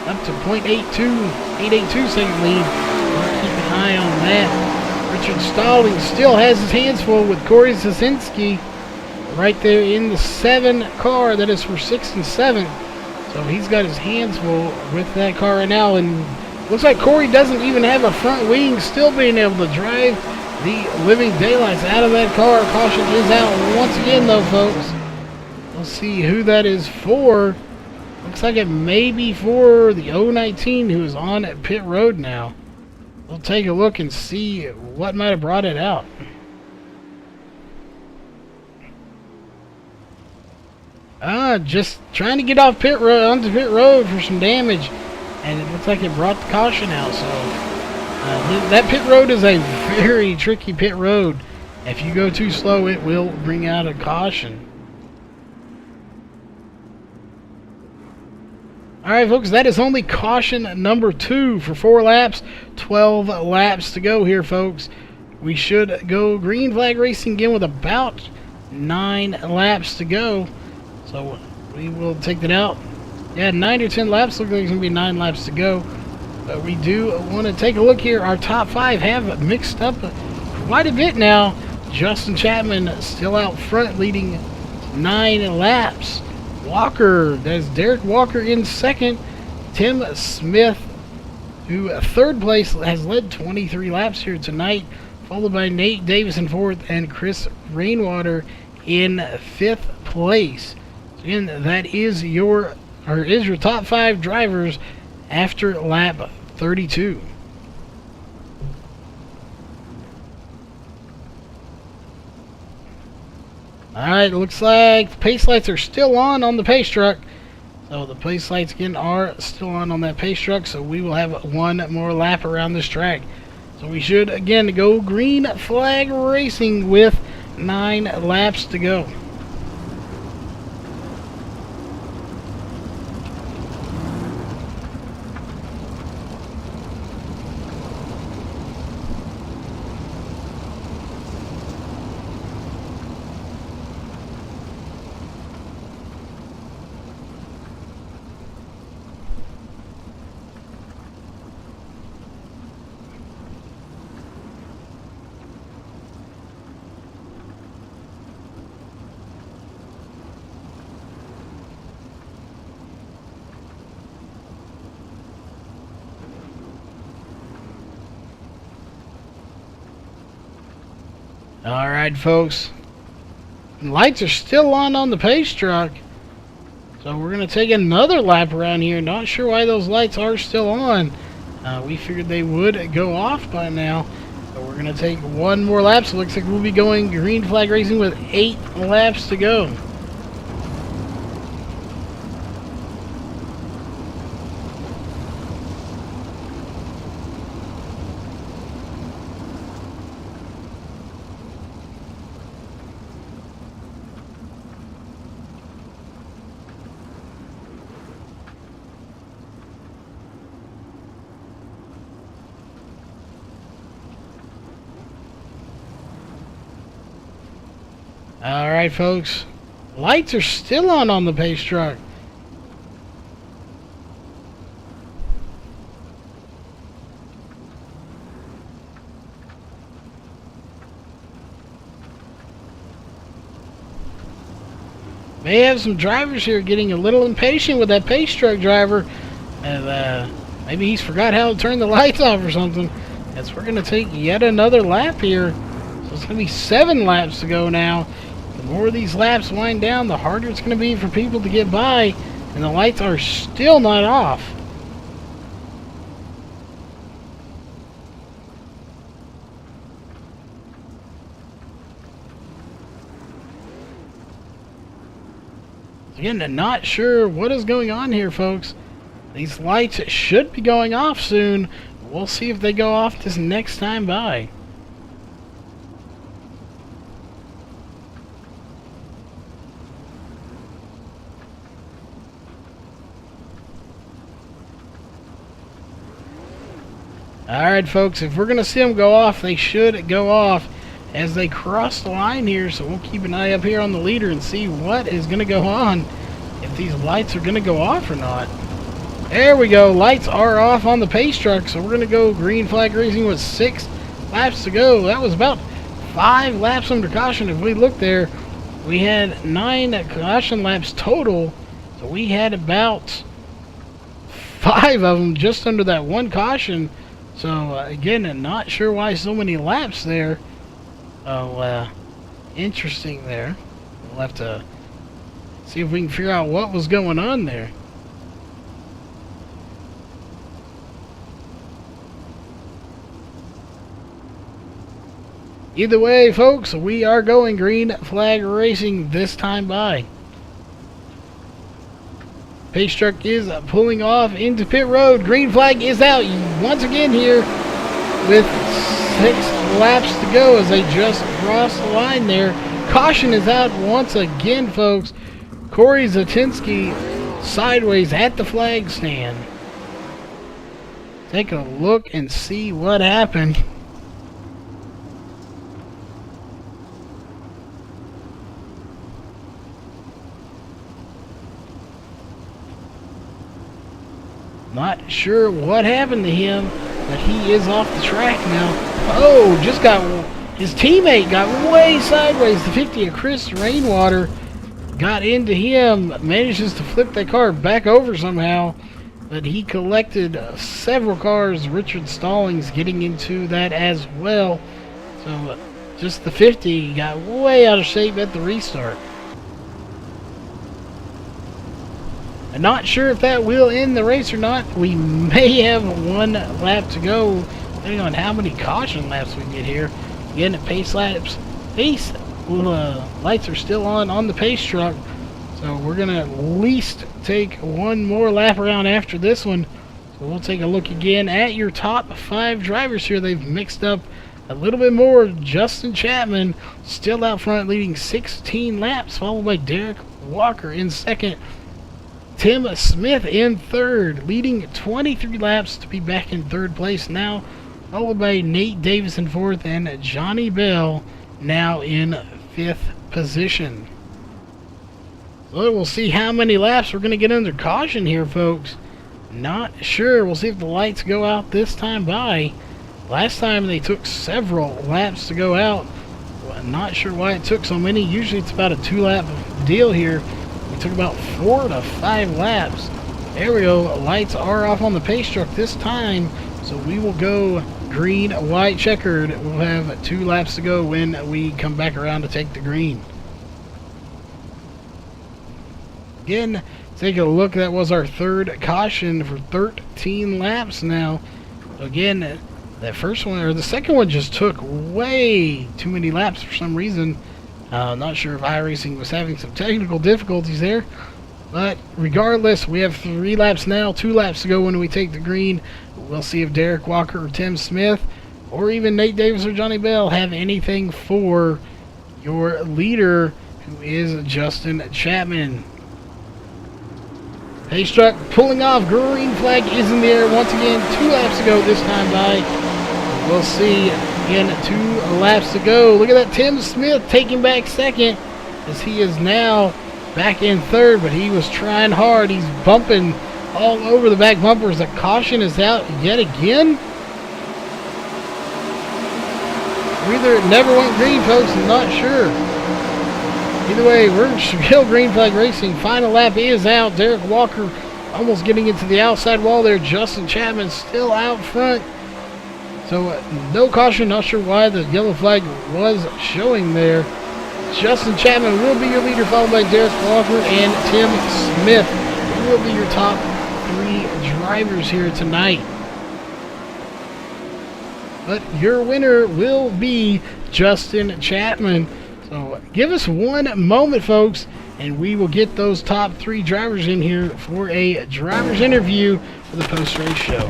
[SPEAKER 1] up to .882 second lead. We'll keep an eye on that. Richard Stallings still has his hands full with Corey Zasinski right there in the 7 car. That is for 6 and 7. So he's got his hands full with that car right now. And looks like Corey doesn't even have a front wing, still being able to drive the living daylights out of that car. Caution is out once again though, folks. We'll see who that is for. Looks like it may be for the 019 who is on pit road now. We'll take a look and see what might have brought it out. Just trying to get off pit road onto pit road for some damage, and it looks like it brought the caution out. So that pit road is a very tricky pit road. If you go too slow, it will bring out a caution. Alright, folks, that is only caution number 2 for 4 laps. 12 laps to go here, folks. We should go green flag racing again with about 9 laps to go. So we will take that out. Yeah, 9 or 10 laps. Looks like it's going to be 9 laps to go. But we do want to take a look here. Our top 5 have mixed up quite a bit now. Justin Chapman still out front, leading 9 laps. Walker, that's Derek Walker in second. Tim Smith, who third place, has led 23 laps here tonight, followed by Nate Davis in fourth and Chris Rainwater in fifth place. Again, that is your top 5 drivers after lap 32. Alright, looks like the pace lights are still on the pace truck. So the pace lights again are still on that pace truck. So we will have one more lap around this track. So we should again go green flag racing with 9 laps to go. Alright, folks. Lights are still on the pace truck. So we're going to take another lap around here. Not sure why those lights are still on. We figured they would go off by now. But we're going to take one more lap. So it looks like we'll be going green flag racing with 8 laps to go. Alright, folks. Lights are still on the pace truck. May have some drivers here getting a little impatient with that pace truck driver. And maybe he's forgot how to turn the lights off or something. As we're going to take yet another lap here. So it's going to be 7 laps to go now. The more these laps wind down, the harder it's going to be for people to get by. And the lights are still not off. Again, I'm not sure what is going on here, folks. These lights should be going off soon. We'll see if they go off this next time by. Alright, folks, if we're going to see them go off, they should go off as they cross the line here. So we'll keep an eye up here on the leader and see what is going to go on, if these lights are going to go off or not. There we go. Lights are off on the pace truck, so we're going to go green flag racing with 6 laps to go. That was about 5 laps under caution. If we look there, we had 9 caution laps total, so we had about 5 of them just under that one caution. So again, I'm not sure why so many laps there. Oh, interesting there. We'll have to see if we can figure out what was going on there. Either way, folks, we are going green flag racing this time by. Pace truck is pulling off into pit road. Green flag is out once again here with 6 laps to go as they just crossed the line there. Caution is out once again, folks. Corey Zatinsky sideways at the flag stand. Take a look and see what happened. Not sure what happened to him, but he is off the track now. Oh, just got His teammate got way sideways. The 50 of Chris Rainwater got into him, manages to flip that car back over somehow, but he collected several cars. Richard Stallings getting into that as well. So just the 50 got way out of shape at the restart. I'm not sure if that will end the race or not. We may have one lap to go, depending on how many caution laps we get here. Again, at pace laps, lights are still on the pace truck, so we're gonna at least take one more lap around after this one. So we'll take a look again at your top 5 drivers here. They've mixed up a little bit more. Justin Chapman still out front, leading 16 laps, followed by Derek Walker in second. Tim Smith in third, leading 23 laps to be back in third place now, followed by Nate Davis in fourth, and Johnny Bell now in 5th position. So we'll see how many laps we're going to get under caution here, folks. Not sure. We'll see if the lights go out this time by. Last time they took several laps to go out. Well, not sure why it took so many. Usually it's about a 2-lap deal here. We took about 4 to 5 laps. There we go. Lights are off on the pace truck this time. So we will go green, white, checkered. We'll have 2 laps to go when we come back around to take the green. Again, take a look. That was our third caution for 13 laps now. So again, that first one, or the second one, just took way too many laps for some reason. Not sure if iRacing was having some technical difficulties there. But regardless, we have 3 laps now, 2 laps to go when we take the green. We'll see if Derek Walker or Tim Smith or even Nate Davis or Johnny Bell have anything for your leader, who is Justin Chapman. Pace truck pulling off. Green flag is in the air once again. 2 laps to go this time by. We'll see. Again, 2 laps to go. Look at that. Tim Smith taking back second, as he is now back in third, but he was trying hard. He's bumping all over the back bumpers. The caution is out yet again. Either it never went green, folks. I'm not sure. Either way, we're still green flag racing. Final lap is out. Derek Walker almost getting into the outside wall there. Justin Chapman still out front. So no caution. Not sure why the yellow flag was showing there. Justin Chapman will be your leader, followed by Derek Walker and Tim Smith. Who will be your top 3 drivers here tonight. But your winner will be Justin Chapman. So give us one moment, folks, and we will get those top 3 drivers in here for a driver's interview for the post-race show.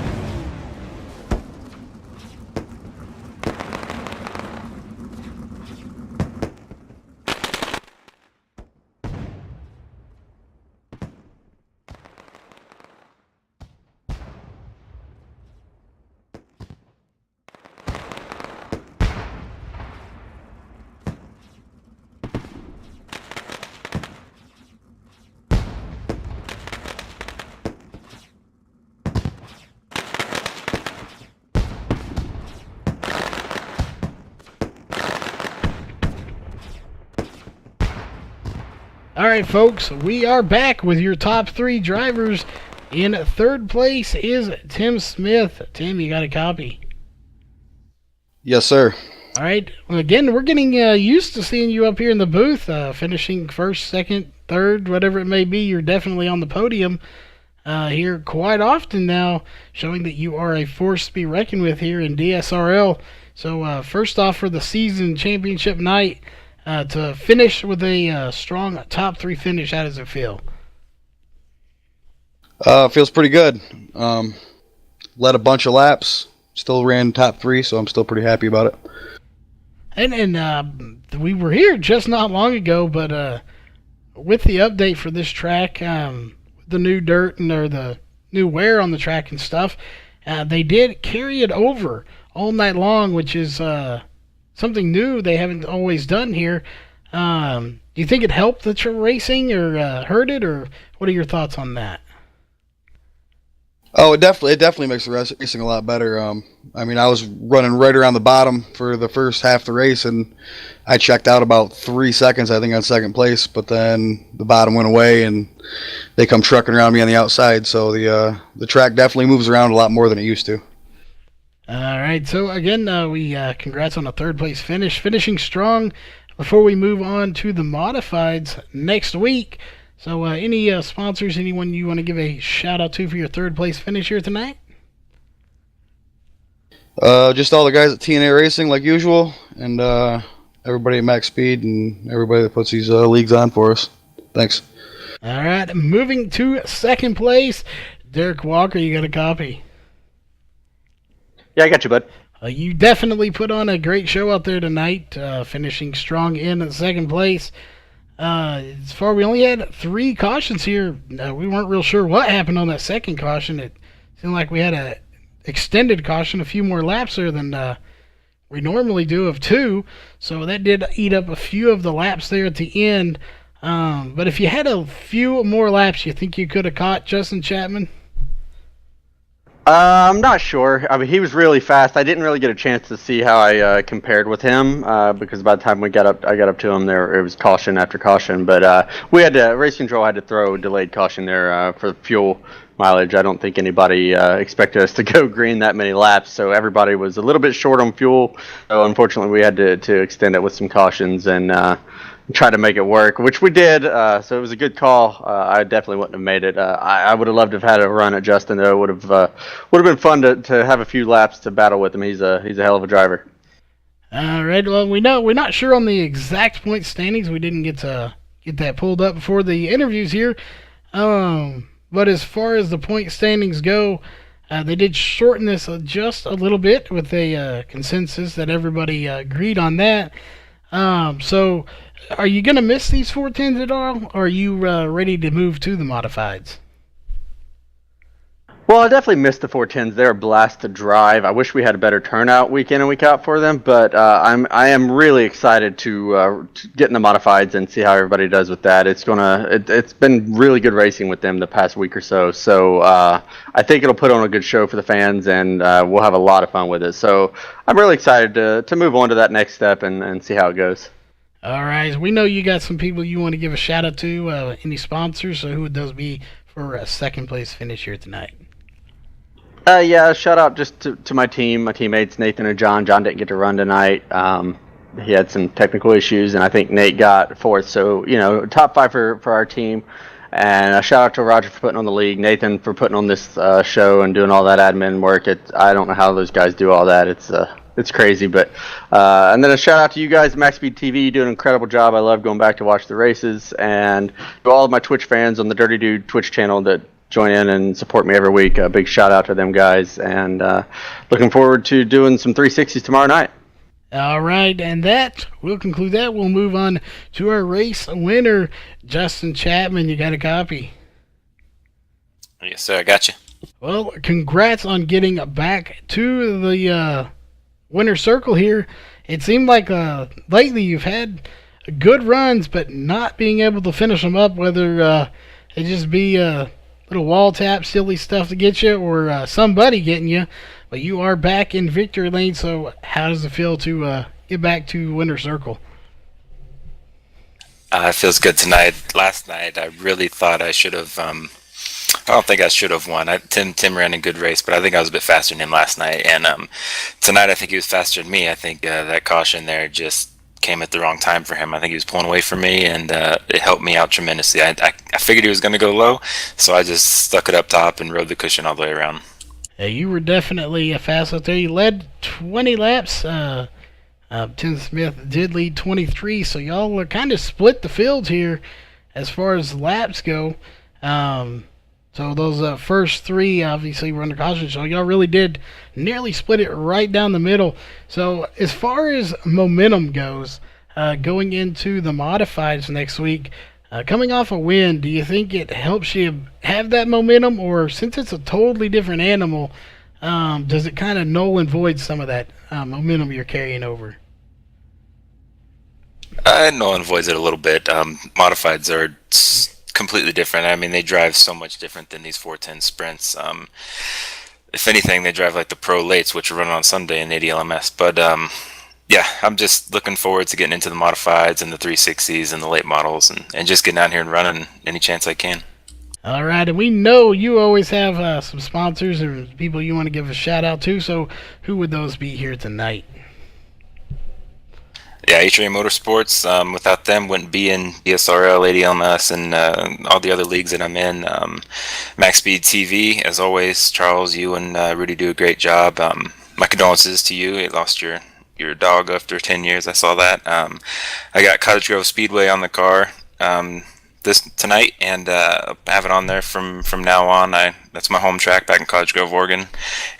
[SPEAKER 1] Alright, folks, we are back with your top 3 drivers. In third place is Tim Smith. Tim, you got a copy?
[SPEAKER 3] Yes, sir.
[SPEAKER 1] Alright, well, again, we're getting used to seeing you up here in the booth, finishing first, second, third, whatever it may be. You're definitely on the podium here quite often now, showing that you are a force to be reckoned with here in DSRL. So, first off, for the season championship night, to finish with a strong top 3 finish, how does it feel?
[SPEAKER 3] Feels pretty good. Led a bunch of laps, still ran top 3, so I'm still pretty happy about it.
[SPEAKER 1] And we were here just not long ago, but with the update for this track, the new dirt and or the new wear on the track and stuff, they did carry it over all night long, which is something new they haven't always done here. Do you think it helped the racing or hurt it, or what are your thoughts on that?
[SPEAKER 3] Oh, it definitely makes the racing a lot better. I mean, I was running right around the bottom for the first half of the race, and I checked out about 3 seconds, I think, on second place. But then the bottom went away, and they come trucking around me on the outside. So the track definitely moves around a lot more than it used to.
[SPEAKER 1] All right, so again, we congrats on a third place finish, finishing strong. Before we move on to the modifieds next week, so any sponsors, anyone you want to give a shout out to for your third place finish here tonight?
[SPEAKER 3] Just all the guys at TNA Racing, like usual, and everybody at Max Speed and everybody that puts these leagues on for us. Thanks.
[SPEAKER 1] All right, moving to second place, Derek Walker, you got a copy?
[SPEAKER 4] Yeah, I got you, bud.
[SPEAKER 1] You definitely put on a great show out there tonight, finishing strong in second place. As far we only had 3 cautions here. We weren't real sure what happened on that second caution. It seemed like we had a extended caution, a few more laps there than we normally do of 2. So that did eat up a few of the laps there at the end. But if you had a few more laps, you think you could have caught Justin Chapman?
[SPEAKER 4] I'm not sure. I mean, he was really fast. I didn't really get a chance to see how I compared with him because by the time I got up to him, there it was caution after caution. But we had to race control had to throw delayed caution there for fuel mileage. I don't think anybody expected us to go green that many laps, so everybody was a little bit short on fuel. So unfortunately, we had to extend it with some cautions and try to make it work, which we did. So it was a good call. I definitely wouldn't have made it. I would have loved to have had a run at Justin, though. Would have been fun to have a few laps to battle with him. He's a hell of a driver.
[SPEAKER 1] All right. Well, we're not sure on the exact point standings. We didn't get that pulled up before the interviews here. But as far as the point standings go, they did shorten this just a little bit with a consensus that everybody agreed on that. So, are you going to miss these 410s at all, or are you ready to move to the modifieds?
[SPEAKER 4] Well, I definitely missed the 410s. They're a blast to drive. I wish we had a better turnout week in and week out for them, but I am really excited to get in the modifieds and see how everybody does with that. It's been really good racing with them the past week or so. So I think it'll put on a good show for the fans, and we'll have a lot of fun with it. So I'm really excited to move on to that next step and see how it goes.
[SPEAKER 1] All right, we know you got some people you want to give a shout out to. Any sponsors? So who would those be for a second place finish here tonight?
[SPEAKER 4] Yeah, shout out just to my team, my teammates, Nathan and John. John didn't get to run tonight. He had some technical issues, and I think Nate got 4th. So, top 5 for our team. And a shout out to Roger for putting on the league, Nathan for putting on this show and doing all that admin work. I don't know how those guys do all that. It's crazy. But and then a shout out to you guys, MaxSpeedTV. You do an incredible job. I love going back to watch the races. And to all of my Twitch fans on the Dirty Dude Twitch channel that join in and support me every week. A big shout out to them guys, and looking forward to doing some 360s tomorrow night.
[SPEAKER 1] All right, and we'll conclude that. We'll move on to our race winner, Justin Chapman. You got a copy?
[SPEAKER 5] Yes, sir. I got you.
[SPEAKER 1] Well, congrats on getting back to the winner's circle here. It seemed like lately you've had good runs, but not being able to finish them up, whether it just be little wall tap, silly stuff to get you, or somebody getting you. But you are back in victory lane, so how does it feel to get back to winner's circle?
[SPEAKER 5] It feels good tonight. Last night, I really thought I should have. I don't think I should have won. Tim ran a good race, but I think I was a bit faster than him last night. And tonight, I think he was faster than me. I think that caution there just came at the wrong time for him. I think he was pulling away from me, and it helped me out tremendously. I figured he was going to go low, so I just stuck it up top and rode the cushion all the way around.
[SPEAKER 1] You were definitely fast out there. You led 20 laps. Tim Smith did lead 23, so y'all are kind of split the field here as far as laps go. So those first 3 obviously were under caution, so y'all really did nearly split it right down the middle. So as far as momentum goes, going into the modifieds next week, coming off a win, do you think it helps you have that momentum, or since it's a totally different animal, does it kind of null and void some of that momentum you're carrying over?
[SPEAKER 5] Null and voids it a little bit. Modifieds are completely different. I mean, they drive so much different than these 410 sprints. If anything, they drive like the Pro Lates, which are running on Sunday in 80 LMS. But yeah, I'm just looking forward to getting into the modifieds and the 360s and the late models, and just getting out here and running any chance I can.
[SPEAKER 1] All right, and we know you always have some sponsors and people you want to give a shout out to, so who would those be here tonight?
[SPEAKER 5] Yeah, HRA Motorsports. Without them, wouldn't be in DSRL, ADLMS, and all the other leagues that I'm in. MaxSpeedTV, as always. Charles, you and Rudy do a great job. My condolences to you. You lost your dog after 10 years. I saw that. I got Cottage Grove Speedway on the car tonight, and have it on there from now on. That's my home track back in Cottage Grove, Oregon,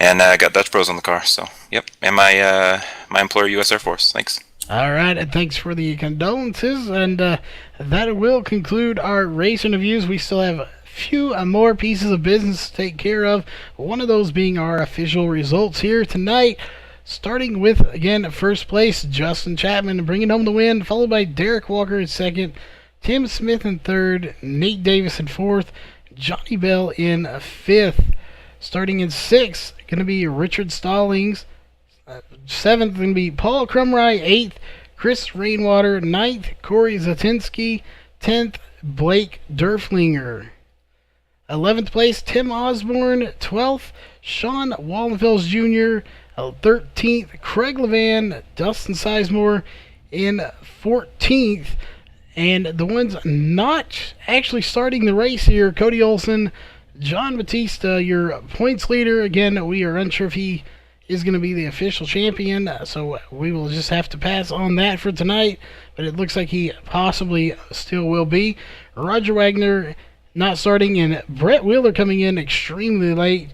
[SPEAKER 5] and I got Dutch Bros on the car. So, yep, and my employer, U.S. Air Force. Thanks.
[SPEAKER 1] All right, and thanks for the condolences, and that will conclude our race interviews. We still have a few more pieces of business to take care of, one of those being our official results here tonight, starting with, again, first place, Justin Chapman bringing home the win, followed by Derek Walker in second, Tim Smith in third, Nate Davis in fourth, Johnny Bell in fifth. Starting in sixth, going to be Richard Stallings. Seventh going to be Paul Crumry. Eighth, Chris Rainwater. Ninth, Corey Zatinsky. 10th, Blake Derflinger. 11th place, Tim Osborne. 12th, Sean Wallenfels Jr. 13th, Craig Levan. Dustin Sizemore in 14th. And the ones not actually starting the race here, Cody Olson, John Batista, your points leader. Again, we are unsure if he is going to be the official champion, so we will just have to pass on that for tonight, but it looks like he possibly still will be. Roger Wagner not starting, and Brett Wheeler coming in extremely late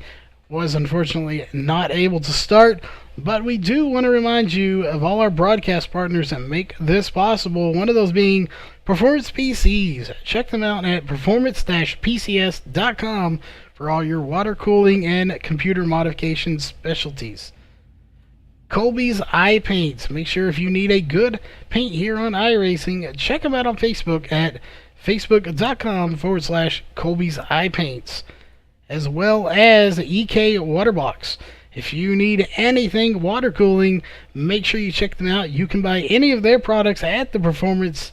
[SPEAKER 1] was unfortunately not able to start, but we do want to remind you of all our broadcast partners that make this possible, one of those being Performance PCs. Check them out at performance-pcs.com for all your water cooling and computer modification specialties. Colby's Eye Paints. Make sure if you need a good paint here on iRacing, check them out on Facebook at facebook.com/Colby's Eye Paints. As well as EK Waterbox. If you need anything water cooling, make sure you check them out. You can buy any of their products at the Performance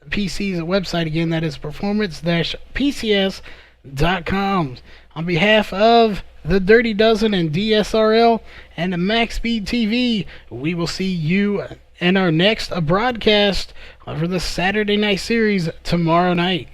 [SPEAKER 1] PC's website. Again, that is performance-pcs.com. On behalf of the Dirty Dozen and DSRL and MaxSpeedTV, we will see you in our next broadcast for the Saturday Night Series tomorrow night.